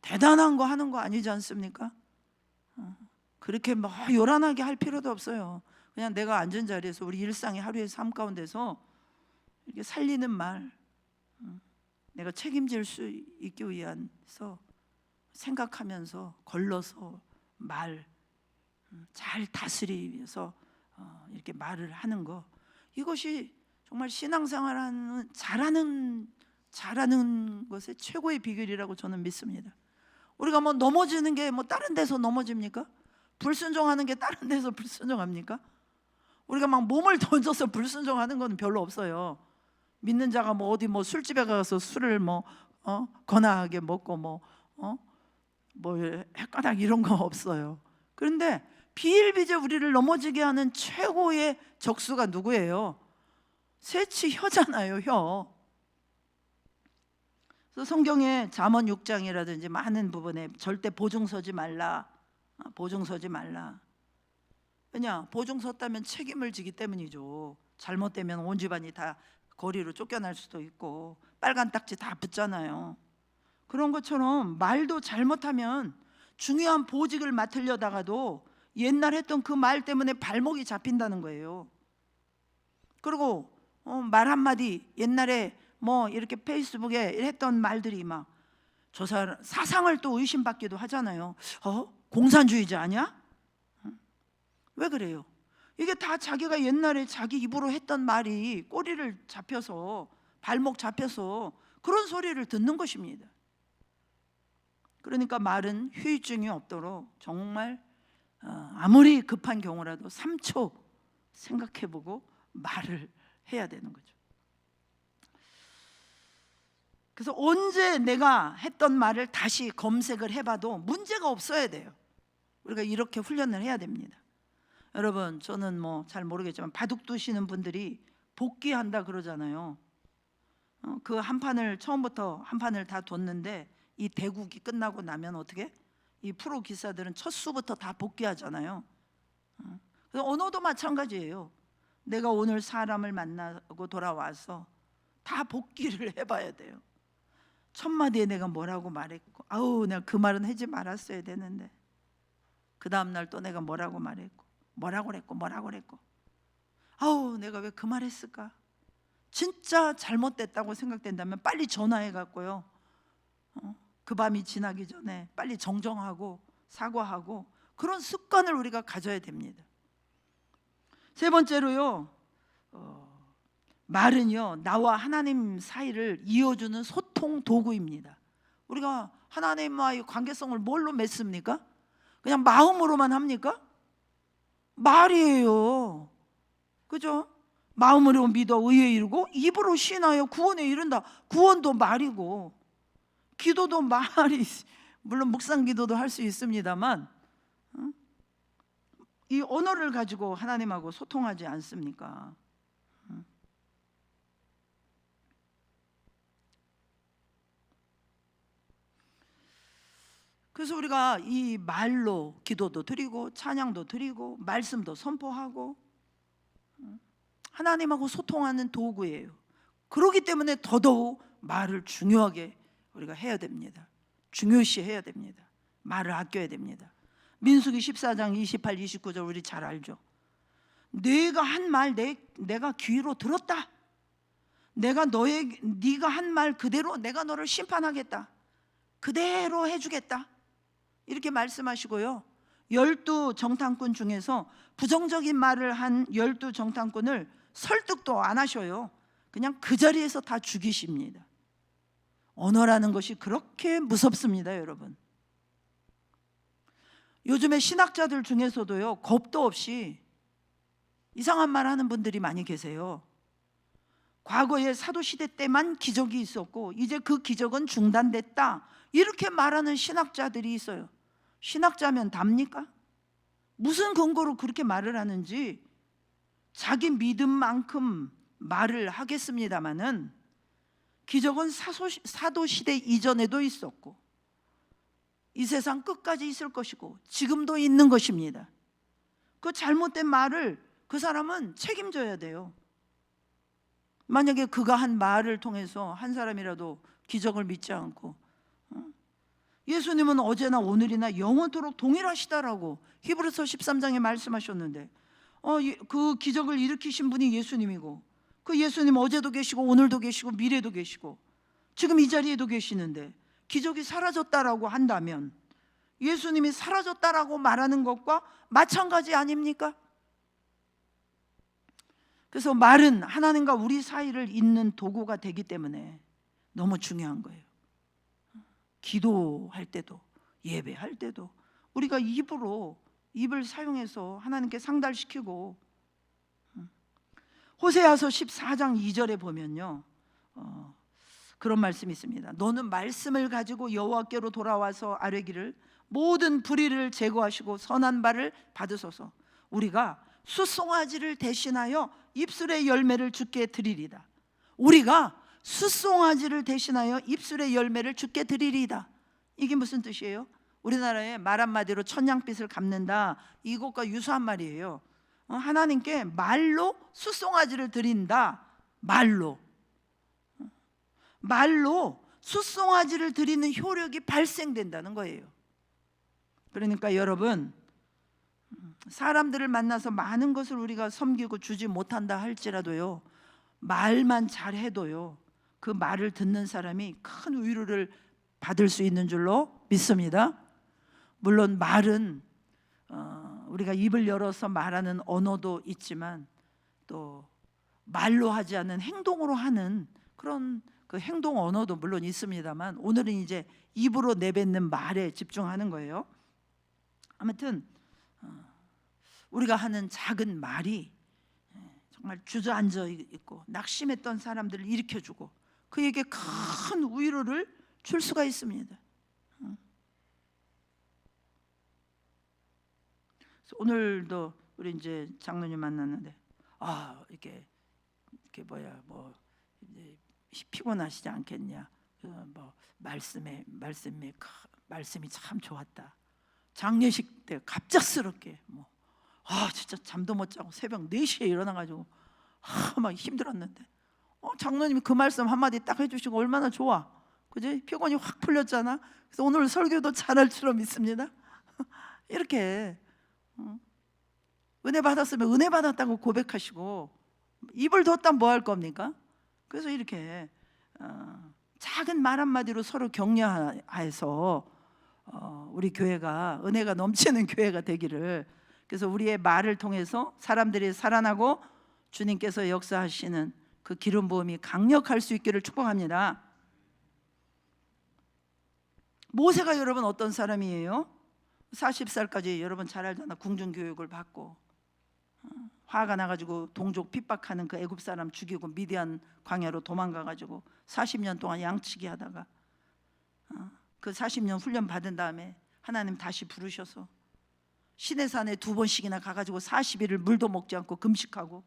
대단한 거 하는 거 아니지 않습니까? 그렇게 요란하게 할 필요도 없어요. 그냥 내가 앉은 자리에서 우리 일상의 하루의 삶 가운데서 이렇게 살리는 말, 내가 책임질 수 있기 위해서 생각하면서 걸러서 말 잘 다스리면서 이렇게 말을 하는 거, 이것이 정말 신앙생활하는 잘하는 것의 최고의 비결이라고 저는 믿습니다. 우리가 넘어지는 게 다른 데서 넘어집니까? 불순종하는 게 다른 데서 불순종합니까? 우리가 몸을 던져서 불순종하는 건 별로 없어요. 믿는 자가 어디 술집에 가서 술을 거나하게 먹고 헷가닥 이런 거 없어요. 그런데 비일비재 우리를 넘어지게 하는 최고의 적수가 누구예요? 새치 혀잖아요, 혀. 그래서 성경에 잠언 6장이라든지 많은 부분에 절대 보증 서지 말라, 보증 서지 말라. 왜냐? 보증 섰다면 책임을 지기 때문이죠. 잘못되면 온 집안이 다 거리로 쫓겨날 수도 있고 빨간 딱지 다 붙잖아요. 그런 것처럼 말도 잘못하면 중요한 보직을 맡으려다가도 옛날 했던 그 말 때문에 발목이 잡힌다는 거예요. 그리고 말 한마디, 옛날에 뭐 이렇게 페이스북에 했던 말들이 막 저 사람 사상을 또 의심받기도 하잖아요. 공산주의자 아니야? 왜 그래요? 이게 다 자기가 옛날에 자기 입으로 했던 말이 꼬리를 잡혀서, 발목 잡혀서 그런 소리를 듣는 것입니다. 그러니까 말은 후유증이 없도록 정말 아무리 급한 경우라도 3초 생각해보고 말을 해야 되는 거죠. 그래서 언제 내가 했던 말을 다시 검색을 해봐도 문제가 없어야 돼요. 우리가 이렇게 훈련을 해야 됩니다. 여러분, 저는 뭐 잘 모르겠지만 바둑 두시는 분들이 복귀한다 그러잖아요. 그 한 판을 처음부터 한 판을 다 뒀는데 이 대국이 끝나고 나면 어떻게? 이 프로 기사들은 첫 수부터 다 복귀하잖아요. 그래서 언어도 마찬가지예요. 내가 오늘 사람을 만나고 돌아와서 다 복귀를 해봐야 돼요. 첫 마디에 내가 뭐라고 말했고, 내가 그 말은 하지 말았어야 되는데, 그 다음날 또 내가 뭐라고 말했고, 뭐라고 그랬고, 내가 왜 그 말 했을까? 진짜 잘못됐다고 생각된다면 빨리 전화해 갖고요, 그 밤이 지나기 전에 빨리 정정하고 사과하고, 그런 습관을 우리가 가져야 됩니다. 세 번째로요, 말은요, 나와 하나님 사이를 이어주는 소통 도구입니다. 우리가 하나님과의 관계성을 뭘로 맺습니까? 그냥 마음으로만 합니까? 말이에요. 그죠? 마음으로 믿어 의에 이르고 입으로 신하여 구원에 이른다. 구원도 말이고 기도도 말이, 물론 묵상 기도도 할 수 있습니다만 이 언어를 가지고 하나님하고 소통하지 않습니까? 그래서 우리가 이 말로 기도도 드리고 찬양도 드리고 말씀도 선포하고 하나님하고 소통하는 도구예요. 그렇기 때문에 더더욱 말을 중요하게 우리가 해야 됩니다. 중요시 해야 됩니다. 말을 아껴야 됩니다. 민수기 14장 28, 29절 우리 잘 알죠. 네가 한 말 내가 귀로 들었다. 네가 한 말 그대로 내가 너를 심판하겠다. 그대로 해주겠다. 이렇게 말씀하시고요, 12 정탐꾼 중에서 부정적인 말을 한 12 정탐꾼을 설득도 안 하셔요. 그냥 그 자리에서 다 죽이십니다. 언어라는 것이 그렇게 무섭습니다, 여러분. 요즘에 신학자들 중에서도요, 겁도 없이 이상한 말 하는 분들이 많이 계세요. 과거에 사도시대 때만 기적이 있었고 이제 그 기적은 중단됐다, 이렇게 말하는 신학자들이 있어요. 신학자면 답니까? 무슨 근거로 그렇게 말을 하는지 자기 믿음만큼 말을 하겠습니다마는 기적은 사도시대 이전에도 있었고 이 세상 끝까지 있을 것이고 지금도 있는 것입니다. 그 잘못된 말을 그 사람은 책임져야 돼요. 만약에 그가 한 말을 통해서 한 사람이라도 기적을 믿지 않고, 예수님은 어제나 오늘이나 영원토록 동일하시다라고 히브리서 13장에 말씀하셨는데, 그 기적을 일으키신 분이 예수님이고, 그 예수님 어제도 계시고 오늘도 계시고 미래도 계시고 지금 이 자리에도 계시는데 기적이 사라졌다라고 한다면 예수님이 사라졌다라고 말하는 것과 마찬가지 아닙니까? 그래서 말은 하나님과 우리 사이를 잇는 도구가 되기 때문에 너무 중요한 거예요. 기도할 때도 예배할 때도 우리가 입을 사용해서 하나님께 상달시키고, 호세아서 14장 2절에 보면요, 그런 말씀이 있습니다. 너는 말씀을 가지고 여호와께로 돌아와서 아뢰기를 모든 불의를 제거하시고 선한 바를 받으소서. 우리가 숫송아지를 대신하여 입술의 열매를 주께 드리리다. 우리가 숫송아지를 대신하여 입술의 열매를 주께 드리리다. 이게 무슨 뜻이에요? 우리나라에 말 한마디로 천냥빚을 갚는다, 이것과 유사한 말이에요. 하나님께 말로 숫송아지를 드린다. 말로 숫송아지를 드리는 효력이 발생된다는 거예요. 그러니까 여러분, 사람들을 만나서 많은 것을 우리가 섬기고 주지 못한다 할지라도요, 말만 잘해도요, 그 말을 듣는 사람이 큰 위로를 받을 수 있는 줄로 믿습니다. 물론 말은 우리가 입을 열어서 말하는 언어도 있지만, 또 말로 하지 않는 행동으로 하는 그런 그 행동 언어도 물론 있습니다만, 오늘은 이제 입으로 내뱉는 말에 집중하는 거예요. 아무튼 우리가 하는 작은 말이 정말 주저앉아 있고 낙심했던 사람들을 일으켜주고 그에게 큰 위로를 줄 수가 있습니다. 오늘도 우리 이제 장로님 만났는데, 이렇게 뭐 이제 피곤하시지 않겠냐, 뭐 말씀이 참 좋았다. 장례식 때 갑작스럽게 진짜 잠도 못 자고 새벽 4시에 일어나가지고 막 힘들었는데, 장로님이 그 말씀 한마디 딱 해주시고 얼마나 좋아, 그지? 피곤이 확 풀렸잖아. 그래서 오늘 설교도 잘할 줄로 믿습니다. 이렇게 은혜 받았으면 은혜 받았다고 고백하시고, 입을 뒀다면 뭐 할 겁니까? 그래서 이렇게 작은 말 한마디로 서로 격려해서 우리 교회가 은혜가 넘치는 교회가 되기를, 그래서 우리의 말을 통해서 사람들이 살아나고 주님께서 역사하시는 그 기름 부음이 강력할 수 있기를 축복합니다. 모세가 여러분 어떤 사람이에요? 40살까지 여러분 잘 알잖아. 궁중교육을 받고 화가 나가지고 동족 핍박하는 그 애굽 사람 죽이고 미디안 광야로 도망가가지고 40년 동안 양치기 하다가 그 40년 훈련 받은 다음에 하나님 다시 부르셔서 시내산에 2번씩이나 가가지고 40일을 물도 먹지 않고 금식하고,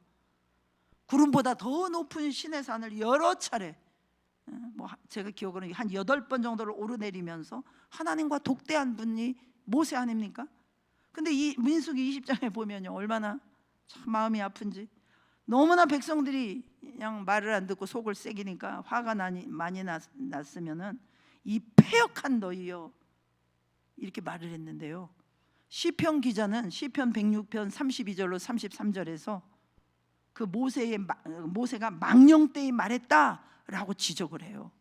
구름보다 더 높은 시내산을 여러 차례, 제가 기억으로는 한 8번 정도를 오르내리면서 하나님과 독대한 분이 모세 아닙니까? 근데 이 민수기 20장에 보면요, 얼마나 참 마음이 아픈지. 너무나 백성들이 그냥 말을 안 듣고 속을 새기니까 화가 많이 났으면은 이 패역한 너희여, 이렇게 말을 했는데요. 시편 기자는 시편 106편 32절로 33절에서 그 모세가 망령되이 말했다라고 지적을 해요.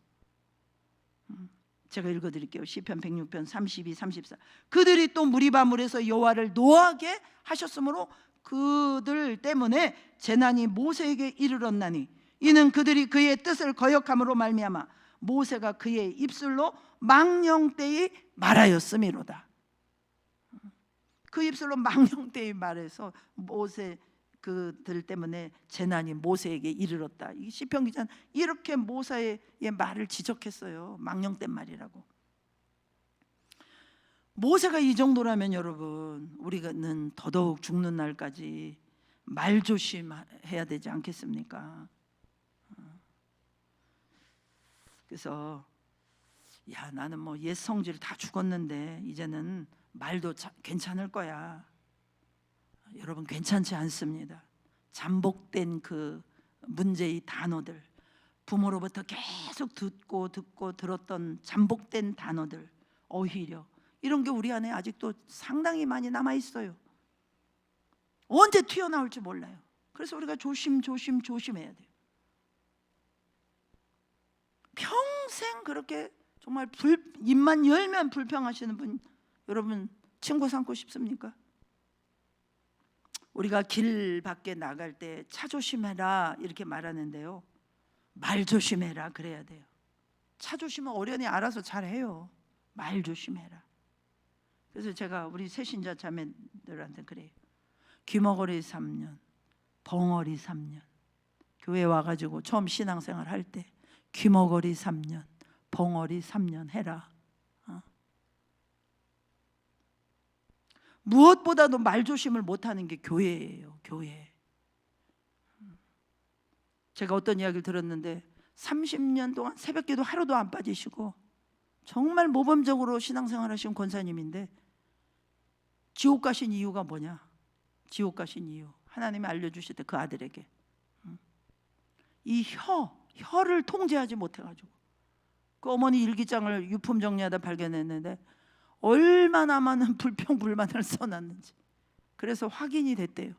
제가 읽어드릴게요. 시편 106편 32, 34. 그들이 또 무리바물에서 여호와를 노하게 하셨으므로 그들 때문에 재난이 모세에게 이르렀나니, 이는 그들이 그의 뜻을 거역함으로 말미암아 모세가 그의 입술로 망령되이 말하였음이로다. 그 입술로 망령되이 말해서 모세 그들 때문에 재난이 모세에게 이르렀다. 이 시편 기자는 이렇게 모세의 말을 지적했어요. 망령된 말이라고. 모세가 이 정도라면 여러분, 우리는 더더욱 죽는 날까지 말 조심해야 되지 않겠습니까? 그래서 나는 뭐 옛 성질 다 죽었는데 이제는 말도 괜찮을 거야. 여러분, 괜찮지 않습니다. 잠복된 그 문제의 단어들, 부모로부터 계속 듣고 들었던 잠복된 단어들, 오히려 이런 게 우리 안에 아직도 상당히 많이 남아 있어요. 언제 튀어나올지 몰라요. 그래서 우리가 조심해야 돼요. 평생 그렇게 정말 입만 열면 불평하시는 분, 여러분 친구 삼고 싶습니까? 우리가 길 밖에 나갈 때 차 조심해라 이렇게 말하는데요, 말 조심해라 그래야 돼요. 차 조심은 어련히 알아서 잘해요. 말 조심해라. 그래서 제가 우리 새신자 자매들한테 그래요. 귀머거리 3년, 벙어리 3년. 교회 와가지고 처음 신앙생활 할 때 귀머거리 3년, 벙어리 3년 해라. 무엇보다도 말조심을 못하는 게 교회예요. 교회. 제가 어떤 이야기를 들었는데 30년 동안 새벽기도 하루도 안 빠지시고 정말 모범적으로 신앙생활 하신 권사님인데 지옥 가신 이유가 뭐냐? 지옥 가신 이유 하나님이 알려주실 때 그 아들에게 이 혀를 통제하지 못해가지고 그 어머니 일기장을 유품 정리하다 발견했는데 얼마나 많은 불평불만을 써놨는지. 그래서 확인이 됐대요.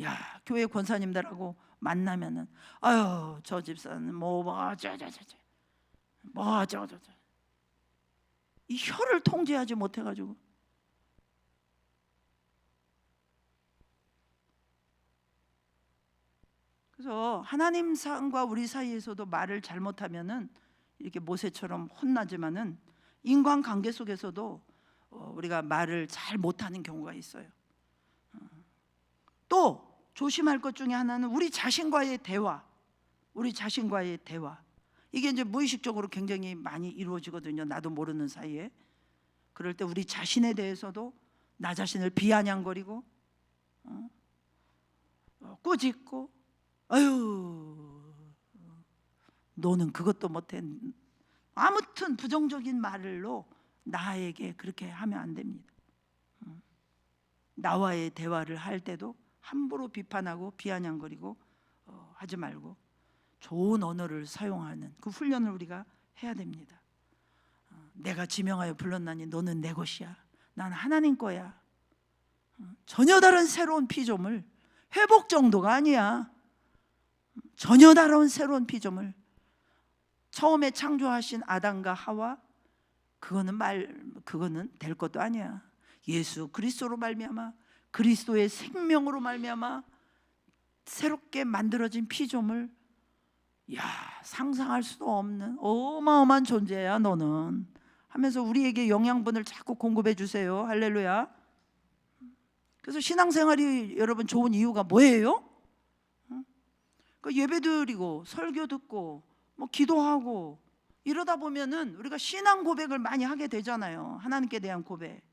야, 교회 권사님들하고 만나면은 아유 저 집사는 이 혀를 통제하지 못해가지고. 그래서 하나님 사람과 우리 사이에서도 말을 잘못하면은 이렇게 모세처럼 혼나지만은 인간관계 속에서도 우리가 말을 잘 못하는 경우가 있어요. 또 조심할 것 중에 하나는 우리 자신과의 대화. 우리 자신과의 대화. 이게 이제 무의식적으로 굉장히 많이 이루어지거든요. 나도 모르는 사이에. 그럴 때 우리 자신에 대해서도 나 자신을 비아냥거리고 꾸짖고 아유 너는 그것도 못해. 아무튼 부정적인 말로 나에게 그렇게 하면 안 됩니다. 나와의 대화를 할 때도 함부로 비판하고 비아냥거리고 하지 말고 좋은 언어를 사용하는 그 훈련을 우리가 해야 됩니다. 내가 지명하여 불렀나니 너는 내 것이야. 난 하나님 거야. 전혀 다른 새로운 피조물, 회복 정도가 아니야. 전혀 다른 새로운 피조물. 처음에 창조하신 아담과 하와 그거는 될 것도 아니야. 예수 그리스도로 말미암아 그리스도의 생명으로 말미암아 새롭게 만들어진 피조물. 야, 상상할 수도 없는 어마어마한 존재야 너는 하면서 우리에게 영양분을 자꾸 공급해 주세요. 할렐루야. 그래서 신앙생활이 여러분 좋은 이유가 뭐예요? 예배 드리고 설교 듣고 뭐 기도하고 이러다 보면은 우리가 신앙 고백을 많이 하게 되잖아요. 하나님께 대한 고백.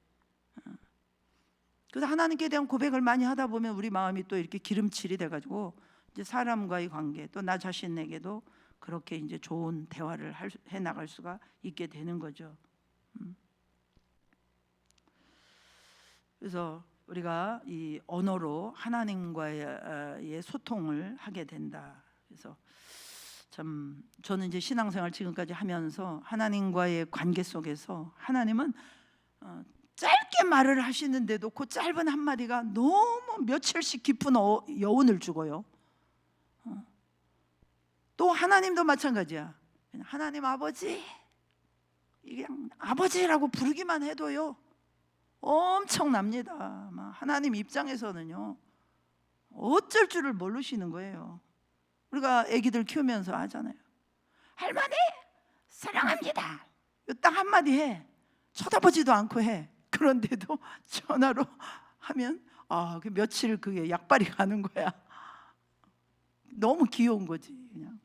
그래서 하나님께 대한 고백을 많이 하다 보면 우리 마음이 또 이렇게 기름칠이 돼가지고 이제 사람과의 관계 또 나 자신에게도 그렇게 이제 좋은 대화를 해 나갈 수가 있게 되는 거죠. 그래서 우리가 이 언어로 하나님과의 소통을 하게 된다. 그래서 참 저는 이제 신앙생활 지금까지 하면서 하나님과의 관계 속에서 하나님은 짧게 말을 하시는데도 그 짧은 한마디가 너무 며칠씩 깊은 여운을 주고요. 또 하나님도 마찬가지야. 하나님 아버지, 그냥 아버지라고 부르기만 해도요 엄청납니다. 하나님 입장에서는요 어쩔 줄을 모르시는 거예요. 우리가 아기들 키우면서 하잖아요. 할머니 사랑합니다. 딱 한마디 해. 쳐다보지도 않고 해. 그런데도 전화로 하면 그 며칠 그게 약발이 가는 거야. 너무 귀여운 거지 그냥.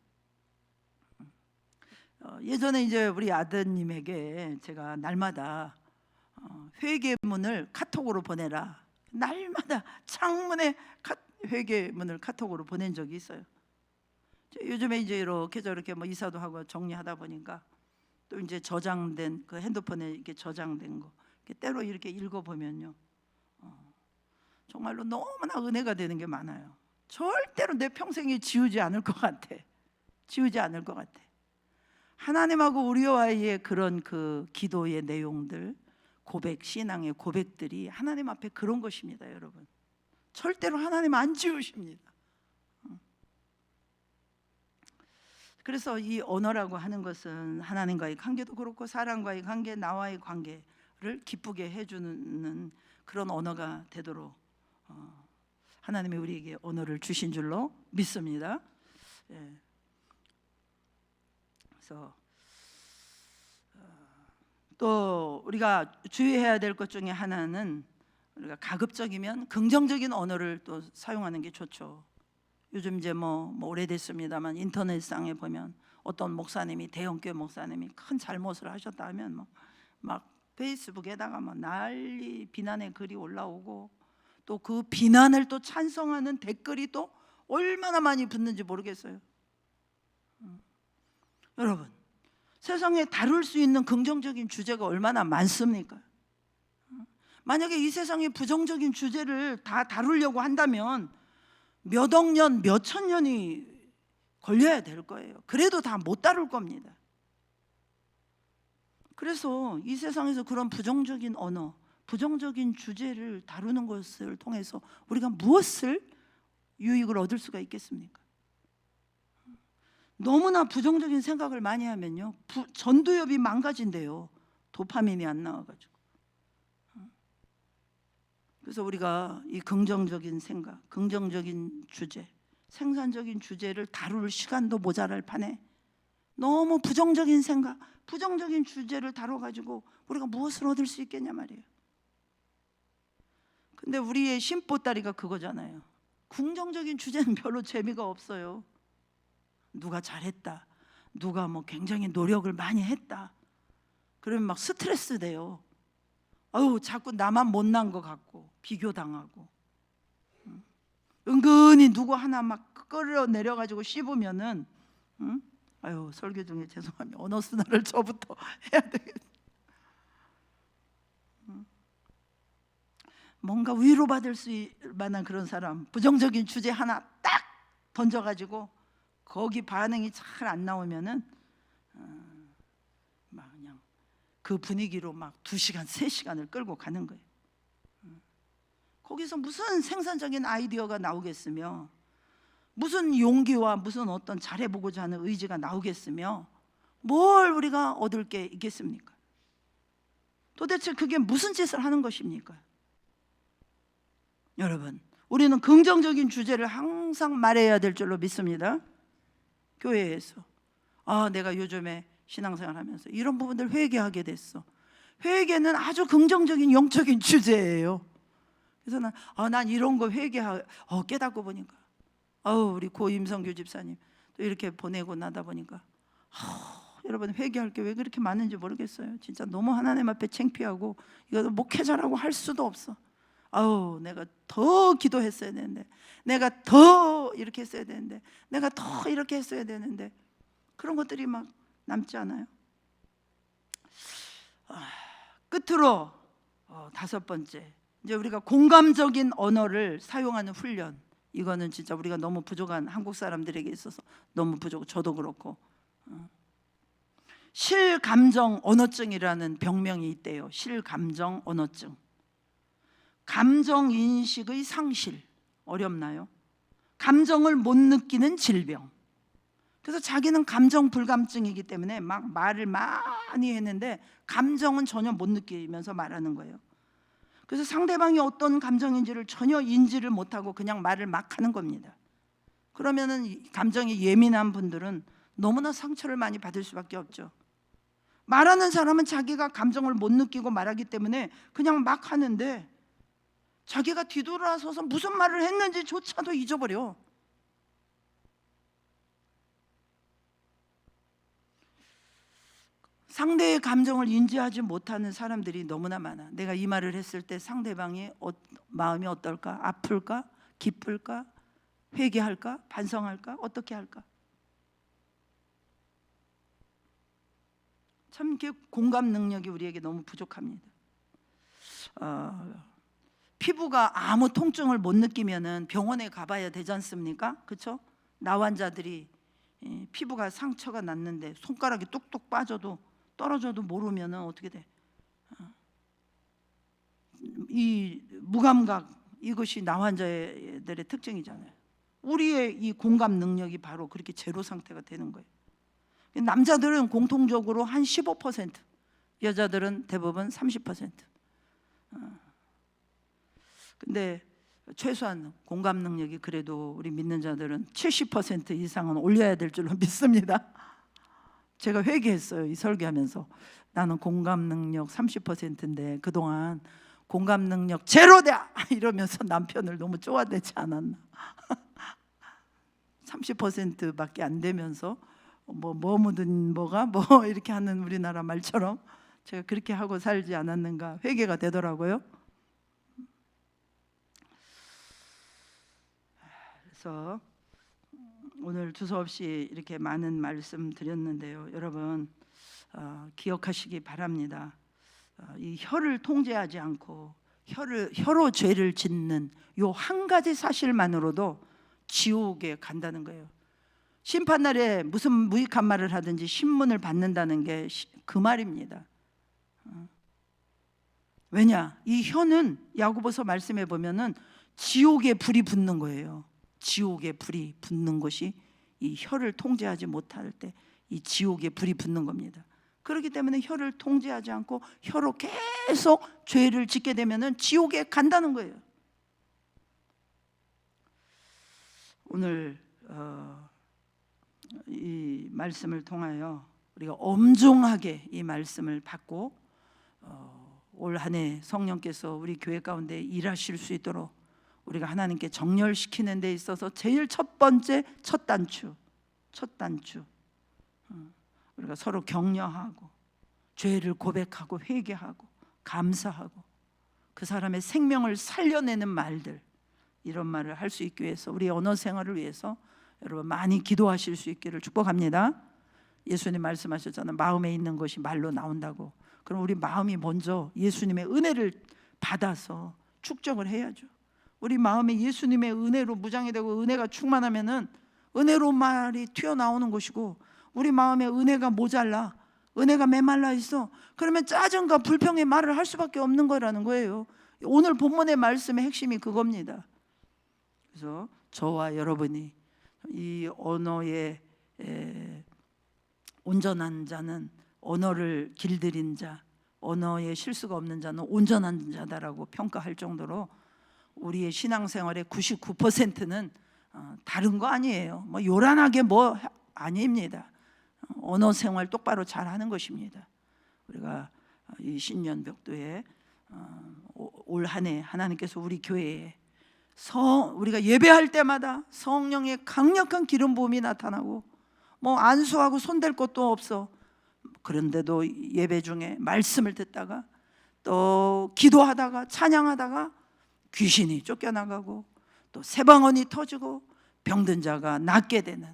예전에 이제 우리 아드님에게 제가 날마다 회개문을 카톡으로 보내라. 날마다 창문에 회개문을 카톡으로 보낸 적이 있어요. 요즘에 이제 이렇게 저렇게 뭐 이사도 하고 정리하다 보니까 또 이제 저장된 그 핸드폰에 이렇게 저장된 거 때로 이렇게 읽어보면요 정말로 너무나 은혜가 되는 게 많아요. 절대로 내 평생에 지우지 않을 것 같아. 지우지 않을 것 같아. 하나님하고 우리와의 그런 그 기도의 내용들, 고백, 신앙의 고백들이 하나님 앞에 그런 것입니다, 여러분. 절대로 하나님 안 지우십니다. 그래서 이 언어라고 하는 것은 하나님과의 관계도 그렇고 사람과의 관계, 나와의 관계를 기쁘게 해주는 그런 언어가 되도록 하나님이 우리에게 언어를 주신 줄로 믿습니다. 그래서 또 우리가 주의해야 될 것 중에 하나는 우리가 가급적이면 긍정적인 언어를 또 사용하는 게 좋죠. 요즘 이제 뭐 오래됐습니다만 인터넷상에 보면 어떤 목사님이 대형교회 목사님이 큰 잘못을 하셨다 하면 막 페이스북에다가 뭐 난리 비난의 글이 올라오고 또 그 비난을 또 찬성하는 댓글이 또 얼마나 많이 붙는지 모르겠어요. 여러분, 세상에 다룰 수 있는 긍정적인 주제가 얼마나 많습니까? 만약에 이 세상에 부정적인 주제를 다 다루려고 한다면 몇 억 년, 몇 천 년이 걸려야 될 거예요. 그래도 다 못 다룰 겁니다. 그래서 이 세상에서 그런 부정적인 언어, 부정적인 주제를 다루는 것을 통해서 우리가 무엇을 유익을 얻을 수가 있겠습니까? 너무나 부정적인 생각을 많이 하면요, 전두엽이 망가진대요. 도파민이 안 나와가지고. 그래서 우리가 이 긍정적인 생각, 긍정적인 주제, 생산적인 주제를 다룰 시간도 모자랄 판에 너무 부정적인 생각, 부정적인 주제를 다뤄가지고 우리가 무엇을 얻을 수 있겠냐 말이에요. 근데 우리의 심보따리가 그거잖아요. 긍정적인 주제는 별로 재미가 없어요. 누가 잘했다, 누가 뭐 굉장히 노력을 많이 했다, 그러면 막 스트레스 돼요. 아유, 자꾸 나만 못난 것 같고 비교당하고. 은근히 누구 하나 막 끌어내려가지고 씹으면은 아유, 설교 중에 죄송합니다. 언어 순환을 저부터 해야 되겠어요. 뭔가 위로받을 수 만한 그런 사람, 부정적인 주제 하나 딱 던져가지고 거기 반응이 잘 안 나오면은 막 그냥 그 분위기로 막 2시간, 3시간을 끌고 가는 거예요. 거기서 무슨 생산적인 아이디어가 나오겠으며, 무슨 용기와 무슨 어떤 잘해보고자 하는 의지가 나오겠으며, 뭘 우리가 얻을 게 있겠습니까? 도대체 그게 무슨 짓을 하는 것입니까? 여러분, 우리는 긍정적인 주제를 항상 말해야 될 줄로 믿습니다. 교회에서 내가 요즘에 신앙생활 하면서 이런 부분들 회개하게 됐어. 회개는 아주 긍정적인 영적인 주제예요. 그래서 난 이런 거 깨닫고 보니까 우리 고임성규 집사님 또 이렇게 보내고 나다 보니까 여러분, 회개할 게 왜 그렇게 많은지 모르겠어요. 진짜 너무 하나님 앞에 창피하고 이거 목회자라고 할 수도 없어. 내가 더 기도했어야 되는데, 내가 더 이렇게 했어야 되는데, 내가 더 이렇게 했어야 되는데, 그런 것들이 막 남지 않아요? 끝으로 5번째, 이제 우리가 공감적인 언어를 사용하는 훈련. 이거는 진짜 우리가 너무 부족한, 한국 사람들에게 있어서 너무 부족, 저도 그렇고. 실감정 언어증이라는 병명이 있대요. 실감정 언어증. 감정 인식의 상실. 어렵나요? 감정을 못 느끼는 질병. 그래서 자기는 감정 불감증이기 때문에 막 말을 많이 했는데 감정은 전혀 못 느끼면서 말하는 거예요. 그래서 상대방이 어떤 감정인지를 전혀 인지를 못하고 그냥 말을 막 하는 겁니다. 그러면은 감정이 예민한 분들은 너무나 상처를 많이 받을 수밖에 없죠. 말하는 사람은 자기가 감정을 못 느끼고 말하기 때문에 그냥 막 하는데, 자기가 뒤돌아서서 무슨 말을 했는지조차도 잊어버려. 상대의 감정을 인지하지 못하는 사람들이 너무나 많아. 내가 이 말을 했을 때 상대방의 마음이 어떨까? 아플까? 기쁠까? 회개할까? 반성할까? 어떻게 할까? 참 이렇게 공감 능력이 우리에게 너무 부족합니다. 피부가 아무 통증을 못 느끼면은 병원에 가봐야 되지 않습니까? 그렇죠? 나환자들이 피부가 상처가 났는데 손가락이 뚝뚝 빠져도 떨어져도 모르면은 어떻게 돼? 이 무감각, 이것이 나환자들의 특징이잖아요. 우리의 이 공감 능력이 바로 그렇게 제로 상태가 되는 거예요. 남자들은 공통적으로 한 15%, 여자들은 대부분 30%. 근데 최소한 공감 능력이 그래도 우리 믿는 자들은 70% 이상은 올려야 될 줄로 믿습니다. 제가 회개했어요. 이 설교하면서 나는 공감 능력 30%인데 그동안 공감 능력 제로다 이러면서 남편을 너무 쪼아대지 않았나. 30%밖에 안 되면서 뭐 묻은 뭐가 뭐 이렇게 하는 우리나라 말처럼 제가 그렇게 하고 살지 않았는가 회개가 되더라고요. 그래서 오늘 두서없이 이렇게 많은 말씀 드렸는데요, 여러분 기억하시기 바랍니다. 이 혀를 통제하지 않고 혀로 죄를 짓는 요 한 가지 사실만으로도 지옥에 간다는 거예요. 심판날에 무슨 무익한 말을 하든지 신문을 받는다는 게 그 말입니다. 왜냐? 이 혀는 야고보서 말씀해 보면은 지옥에 불이 붙는 거예요. 지옥에 불이 붙는 것이 이 혀를 통제하지 못할 때 이 지옥에 불이 붙는 겁니다. 그렇기 때문에 혀를 통제하지 않고 혀로 계속 죄를 짓게 되면은 지옥에 간다는 거예요. 오늘 이 말씀을 통하여 우리가 엄중하게 이 말씀을 받고 올 한 해 성령께서 우리 교회 가운데 일하실 수 있도록 우리가 하나님께 정렬시키는 데 있어서 제일 첫 번째 첫 단추 우리가 서로 격려하고 죄를 고백하고 회개하고 감사하고 그 사람의 생명을 살려내는 말들, 이런 말을 할 수 있기 위해서 우리 언어 생활을 위해서 여러분 많이 기도하실 수 있기를 축복합니다. 예수님 말씀하셨잖아요. 마음에 있는 것이 말로 나온다고. 그럼 우리 마음이 먼저 예수님의 은혜를 받아서 축적을 해야죠. 우리 마음에 예수님의 은혜로 무장이 되고 은혜가 충만하면은 은혜로 말이 튀어나오는 것이고, 우리 마음에 은혜가 모자라, 은혜가 메말라 있어, 그러면 짜증과 불평의 말을 할 수밖에 없는 거라는 거예요. 오늘 본문의 말씀의 핵심이 그겁니다. 그래서 저와 여러분이 이 언어에 온전한 자는, 언어를 길들인 자, 언어에 실수가 없는 자는 온전한 자다라고 평가할 정도로 우리의 신앙생활의 99%는 다른 거 아니에요. 뭐 요란하게 뭐 아닙니다. 언어 생활 똑바로 잘 하는 것입니다. 우리가 이 신년벽도에 올 한 해 하나님께서 우리 교회에 우리가 예배할 때마다 성령의 강력한 기름 부음이 나타나고, 뭐 안수하고 손댈 것도 없어. 그런데도 예배 중에 말씀을 듣다가 또 기도하다가 찬양하다가 귀신이 쫓겨나가고 또 새방언이 터지고 병든 자가 낫게 되는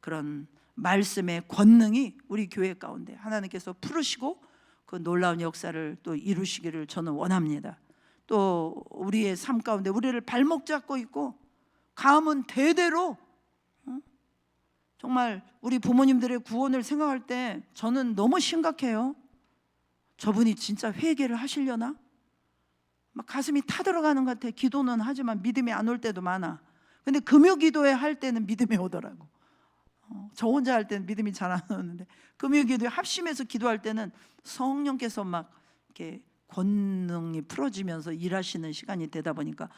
그런 말씀의 권능이 우리 교회 가운데 하나님께서 풀으시고 그 놀라운 역사를 또 이루시기를 저는 원합니다. 또 우리의 삶 가운데 우리를 발목 잡고 있고 가문 대대로 정말 우리 부모님들의 구원을 생각할 때 저는 너무 심각해요. 저분이 진짜 회개를 하시려나? 막 가슴이 타들어가는 것 같아. 기도는 하지만 믿음이 안 올 때도 많아. 근데 금요 기도회 할 때는 믿음이 오더라고. 저 혼자 할 때는 믿음이 잘 안 오는데 금요 기도회 합심해서 기도할 때는 성령께서 막 이렇게 권능이 풀어지면서 일하시는 시간이 되다 보니까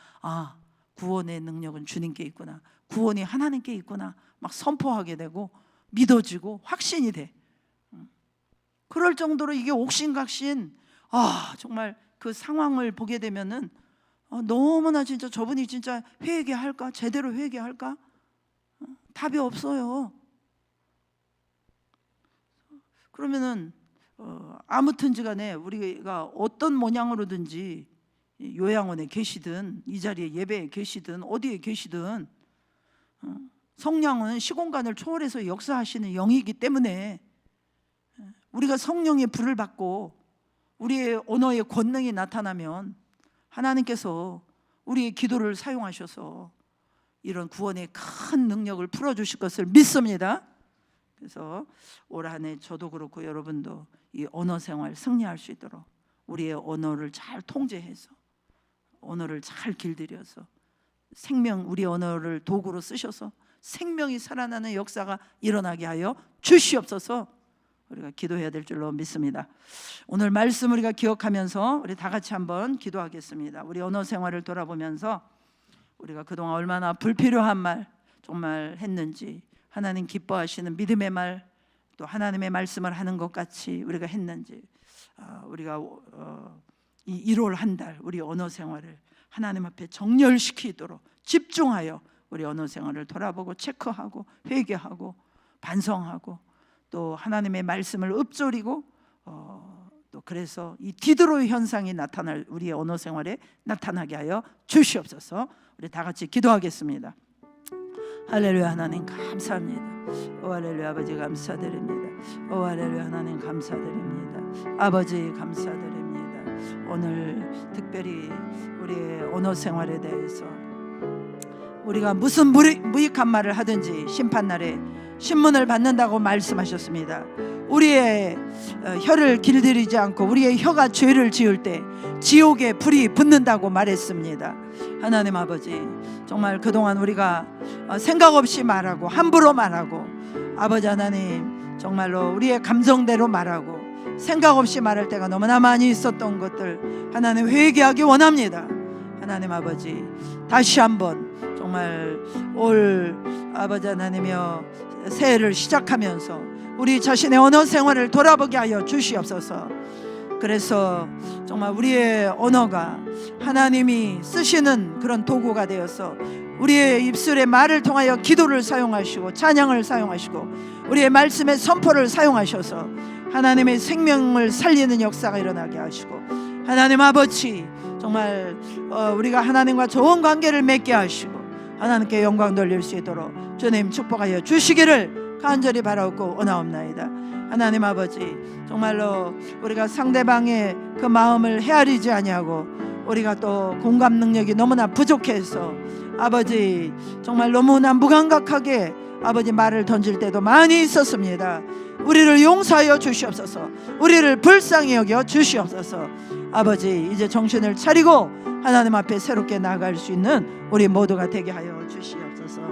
구원의 능력은 주님께 있구나, 구원이 하나님께 있구나 막 선포하게 되고 믿어지고 확신이 돼. 그럴 정도로 이게 옥신각신, 정말 그 상황을 보게 되면은 너무나 진짜 저분이 진짜 회개할까? 제대로 회개할까? 답이 없어요. 그러면은 아무튼지 간에 우리가 어떤 모양으로든지 요양원에 계시든 이 자리에 예배에 계시든 어디에 계시든 성령은 시공간을 초월해서 역사하시는 영이기 때문에 우리가 성령의 불을 받고 우리의 언어의 권능이 나타나면 하나님께서 우리의 기도를 사용하셔서 이런 구원의 큰 능력을 풀어주실 것을 믿습니다. 그래서 올 한 해 저도 그렇고 여러분도 이 언어 생활 승리할 수 있도록 우리의 언어를 잘 통제해서 언어를 잘 길들여서 우리 언어를 도구로 쓰셔서 생명이 살아나는 역사가 일어나게 하여 주시옵소서. 우리가 기도해야 될 줄로 믿습니다. 오늘 말씀 우리가 기억하면서 우리 다 같이 한번 기도하겠습니다. 우리 언어 생활을 돌아보면서 우리가 그동안 얼마나 불필요한 말 정말 했는지, 하나님 기뻐하시는 믿음의 말, 또 하나님의 말씀을 하는 것 같이 우리가 했는지, 우리가 이 1월 한 달 우리 언어 생활을 하나님 앞에 정렬시키도록 집중하여 우리 언어 생활을 돌아보고 체크하고 회개하고 반성하고 또 하나님의 말씀을 읊조리고 또 그래서 이 디드로 현상이 나타날 우리의 언어 생활에 나타나게 하여 주시옵소서. 우리 다 같이 기도하겠습니다. 할렐루야. 하나님 감사합니다. 오 할렐루야. 아버지 감사드립니다. 오 할렐루야. 하나님 감사드립니다. 아버지 감사드립니다. 오늘 특별히 우리의 언어 생활에 대해서 우리가 무슨 무익한 말을 하든지 심판날에 신문을 받는다고 말씀하셨습니다. 우리의 혀를 길들이지 않고 우리의 혀가 죄를 지을 때 지옥에 불이 붙는다고 말했습니다. 하나님 아버지, 정말 그동안 우리가 생각 없이 말하고 함부로 말하고, 아버지 하나님 정말로 우리의 감정대로 말하고 생각 없이 말할 때가 너무나 많이 있었던 것들 하나님 회개하기 원합니다. 하나님 아버지, 다시 한번 정말 올 아버지 하나님이여 새해를 시작하면서 우리 자신의 언어 생활을 돌아보게 하여 주시옵소서. 그래서 정말 우리의 언어가 하나님이 쓰시는 그런 도구가 되어서 우리의 입술의 말을 통하여 기도를 사용하시고 찬양을 사용하시고 우리의 말씀의 선포를 사용하셔서 하나님의 생명을 살리는 역사가 일어나게 하시고, 하나님 아버지 정말 우리가 하나님과 좋은 관계를 맺게 하시고 하나님께 영광 돌릴 수 있도록 주님 축복하여 주시기를 간절히 바라고 원하옵나이다. 하나님 아버지, 정말로 우리가 상대방의 그 마음을 헤아리지 아니하고 우리가 또 공감 능력이 너무나 부족해서 아버지 정말 너무나 무감각하게 아버지 말을 던질 때도 많이 있었습니다. 우리를 용서하여 주시옵소서. 우리를 불쌍히 여겨 주시옵소서. 아버지, 이제 정신을 차리고 하나님 앞에 새롭게 나아갈 수 있는 우리 모두가 되게 하여 주시옵소서.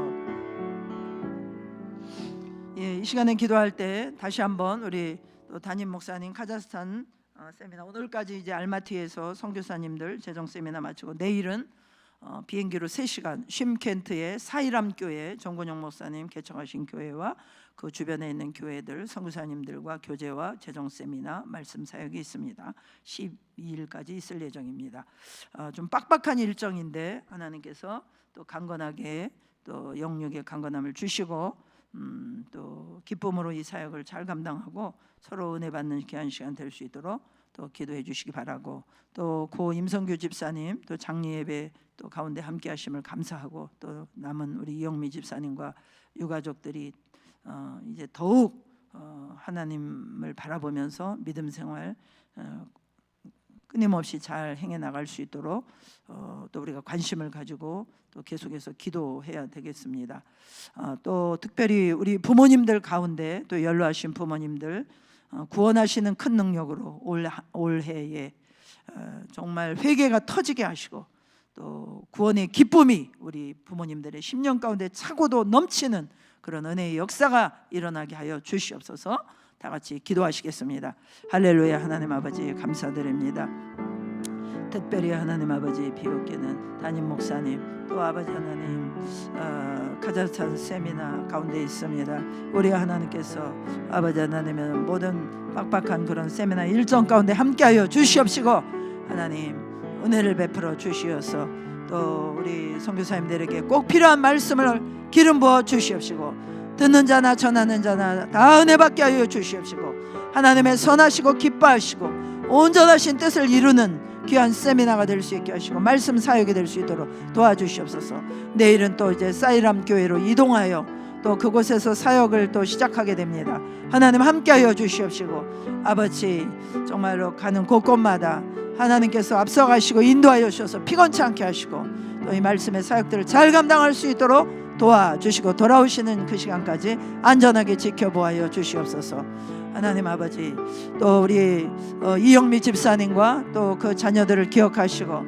예, 이 시간에 기도할 때 다시 한번 우리 또 담임 목사님 카자흐스탄 세미나, 오늘까지 이제 알마티에서 선교사님들 재정 세미나 마치고 내일은 비행기로 3시간 쉼켄트의 사이람 교회 정근영 목사님 개척하신 교회와 그 주변에 있는 교회들 선교사님들과 교제와 재정 세미나 말씀 사역이 있습니다. 12일까지 있을 예정입니다. 좀 빡빡한 일정인데 하나님께서 또 강건하게 또 영육의 강건함을 주시고 또 기쁨으로 이 사역을 잘 감당하고 서로 은혜 받는 귀한 시간 될 수 있도록 또 기도해 주시기 바라고, 또 고 임성규 집사님 또 장례 예배 또 가운데 함께 하심을 감사하고, 또 남은 우리 이영미 집사님과 유가족들이 이제 더욱 하나님을 바라보면서 믿음 생활 끊임없이 잘 행해 나갈 수 있도록 또 우리가 관심을 가지고 또 계속해서 기도해야 되겠습니다. 또 특별히 우리 부모님들 가운데 또 연로하신 부모님들 구원하시는 큰 능력으로 올해에 정말 회개가 터지게 하시고 또 구원의 기쁨이 우리 부모님들의 10년 가운데 차고도 넘치는 그런 은혜의 역사가 일어나게 하여 주시옵소서. 다 같이 기도하시겠습니다. 할렐루야. 하나님 아버지 감사드립니다. 특별히 하나님 아버지 비옥기는 담임 목사님 또 아버지 하나님 카자흐스탄 세미나 가운데 있습니다. 우리 하나님께서 아버지 하나님은 모든 빡빡한 그런 세미나 일정 가운데 함께하여 주시옵시고 하나님 은혜를 베풀어 주시어서 또 우리 선교사님들에게 꼭 필요한 말씀을 기름 부어 주시옵시고 듣는 자나 전하는 자나 다 은혜 받게 하여 주시옵시고 하나님의 선하시고 기뻐하시고 온전하신 뜻을 이루는 귀한 세미나가 될 수 있게 하시고 말씀 사역이 될 수 있도록 도와주시옵소서. 내일은 또 이제 사이람 교회로 이동하여 또 그곳에서 사역을 또 시작하게 됩니다. 하나님 함께하여 주시옵시고 아버지 정말로 가는 곳곳마다 하나님께서 앞서가시고 인도하여 주셔서 피곤치 않게 하시고 또 이 말씀의 사역들을 잘 감당할 수 있도록 도와주시고 돌아오시는 그 시간까지 안전하게 지켜보아여 주시옵소서. 하나님 아버지 또 우리 이영미 집사님과 또 그 자녀들을 기억하시고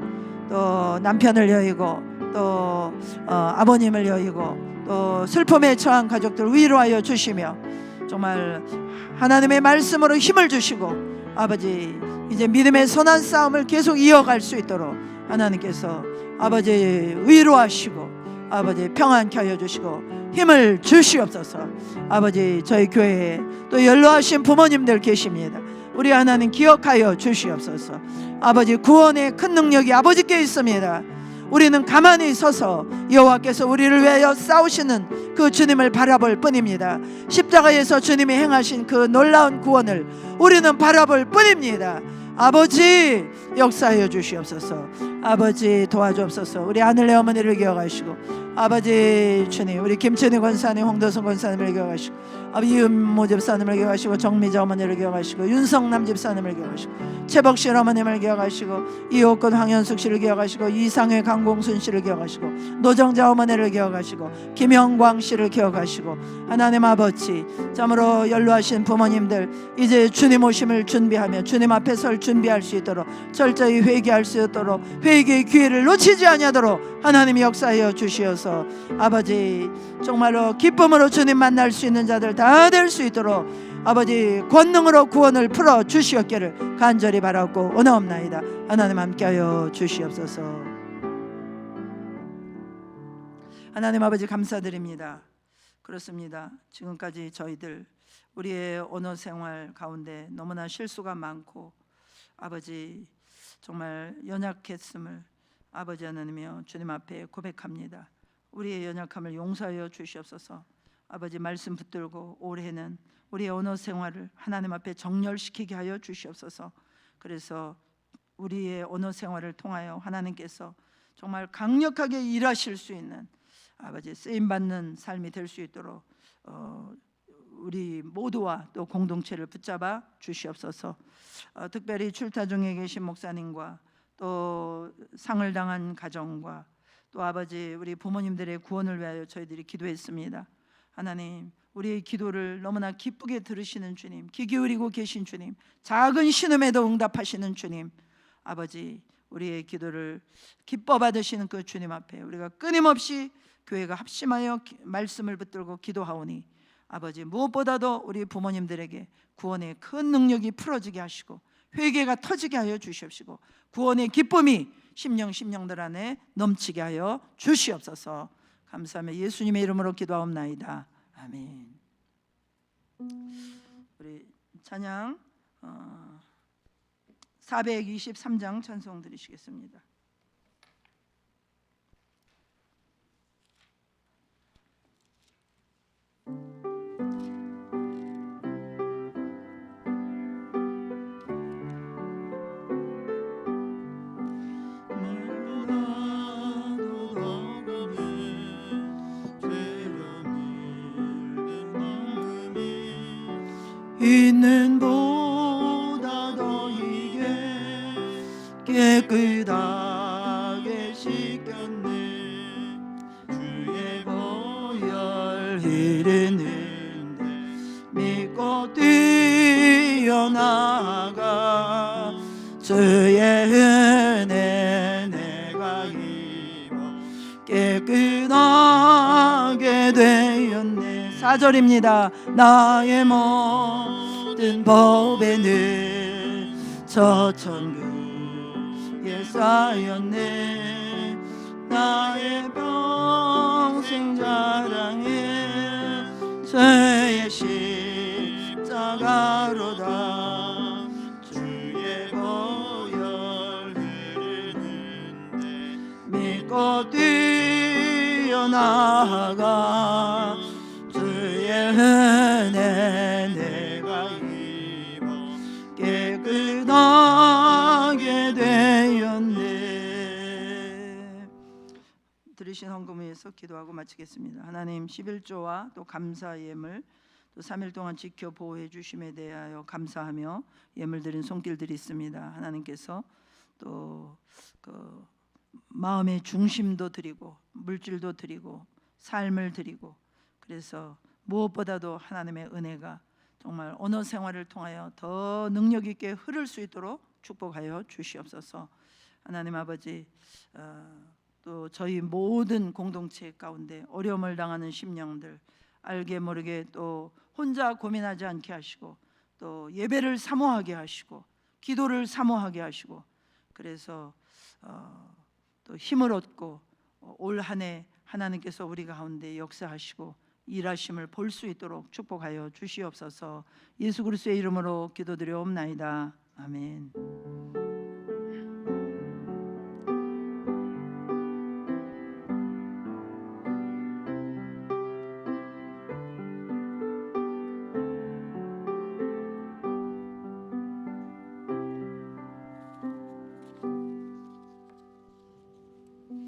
또 남편을 여의고 또 아버님을 여의고 또 슬픔에 처한 가족들 위로하여 주시며 정말 하나님의 말씀으로 힘을 주시고 아버지 이제 믿음의 선한 싸움을 계속 이어갈 수 있도록 하나님께서 아버지 위로하시고 아버지 평안케 하여 주시고 힘을 주시옵소서. 아버지 저희 교회에 또 연로하신 부모님들 계십니다. 우리 하나님 기억하여 주시옵소서. 아버지 구원의 큰 능력이 아버지께 있습니다. 우리는 가만히 서서 여호와께서 우리를 위하여 싸우시는 그 주님을 바라볼 뿐입니다. 십자가에서 주님이 행하신 그 놀라운 구원을 우리는 바라볼 뿐입니다. 아버지 역사하여 주시옵소서. 아버지 도와주옵소서. 우리 아들네 어머니를 기억하시고, 아버지 주님, 우리 김천희 권사님, 홍도선 권사님을 기억하시고, 아버지 이은모 집사님을 기억하시고, 정미자 어머니를 기억하시고, 윤성남 집사님을 기억하시고, 최복실 어머님을 기억하시고, 이옥근 황현숙 씨를 기억하시고, 이상회 강공순 씨를 기억하시고, 노정자 어머니를 기억하시고, 김영광 씨를 기억하시고, 하나님 아버지, 참으로 연로하신 부모님들 이제 주님 오심을 준비하며 주님 앞에 설 준비할 수 있도록, 철저히 회개할 수 있도록, 회개의 기회를 놓치지 아니하도록 하나님이 역사하여 주시어서, 아버지 정말로 기쁨으로 주님 만날 수 있는 자들 다 될 수 있도록 아버지 권능으로 구원을 풀어 주시옵기를 간절히 바라고 원하옵나이다. 하나님 함께하여 주시옵소서. 하나님 아버지 감사드립니다. 그렇습니다. 지금까지 저희들 우리의 언어 생활 가운데 너무나 실수가 많고 아버지 정말 연약했음을 아버지 하나님이여 주님 앞에 고백합니다. 우리의 연약함을 용서하여 주시옵소서. 아버지 말씀 붙들고 올해는 우리의 언어 생활을 하나님 앞에 정렬시키게 하여 주시옵소서. 그래서 우리의 언어 생활을 통하여 하나님께서 정말 강력하게 일하실 수 있는 아버지 쓰임받는 삶이 될 수 있도록 우리 모두와 또 공동체를 붙잡아 주시옵소서. 특별히 출타 중에 계신 목사님과 또 상을 당한 가정과 또 아버지 우리 부모님들의 구원을 위하여 저희들이 기도했습니다. 하나님, 우리의 기도를 너무나 기쁘게 들으시는 주님, 귀 기울이고 계신 주님, 작은 신음에도 응답하시는 주님, 아버지 우리의 기도를 기뻐 받으시는 그 주님 앞에 우리가 끊임없이 교회가 합심하여 말씀을 붙들고 기도하오니 아버지 무엇보다도 우리 부모님들에게 구원의 큰 능력이 풀어지게 하시고 회개가 터지게 하여 주시옵시고 구원의 기쁨이 심령들 안에 넘치게 하여 주시옵소서. 감사하며 예수님의 이름으로 기도하옵나이다. 아멘. 우리 찬양 423장 찬송 드리시겠습니다. 있는 보다 더 이게 깨끗하게 씻겼네. 주의 보혈 흐르는데 믿고 뛰어나가 주의 은혜 내가 입어 깨끗하게 되었네. 4절입니다. 나의 모든 법에는 저 천국에 쌓였네. 나의 평생 자랑에 주의 십자가로다. 주의 보혈 흐르는데 믿고 뛰어나가 주의 은혜 내가 입어 깨끗하게 되었네. 들으신 헌금 위해서 기도하고 마치겠습니다. 하나님 11조와 또 감사 예물 또 3일 동안 지켜 보호해 주심에 대하여 감사하며 예물 드린 손길들이 있습니다. 하나님께서 또 그 마음의 중심도 드리고 물질도 드리고 삶을 드리고 그래서 무엇보다도 하나님의 은혜가 정말 언어 생활을 통하여 더 능력 있게 흐를 수 있도록 축복하여 주시옵소서. 하나님 아버지 또 저희 모든 공동체 가운데 어려움을 당하는 심령들 알게 모르게 또 혼자 고민하지 않게 하시고 또 예배를 사모하게 하시고 기도를 사모하게 하시고 그래서 또 힘을 얻고 올 한 해 하나님께서 우리 가운데 역사하시고 일하심을 볼 수 있도록 축복하여 주시옵소서. 예수 그리스도의 이름으로 기도드려옵나이다. 아멘.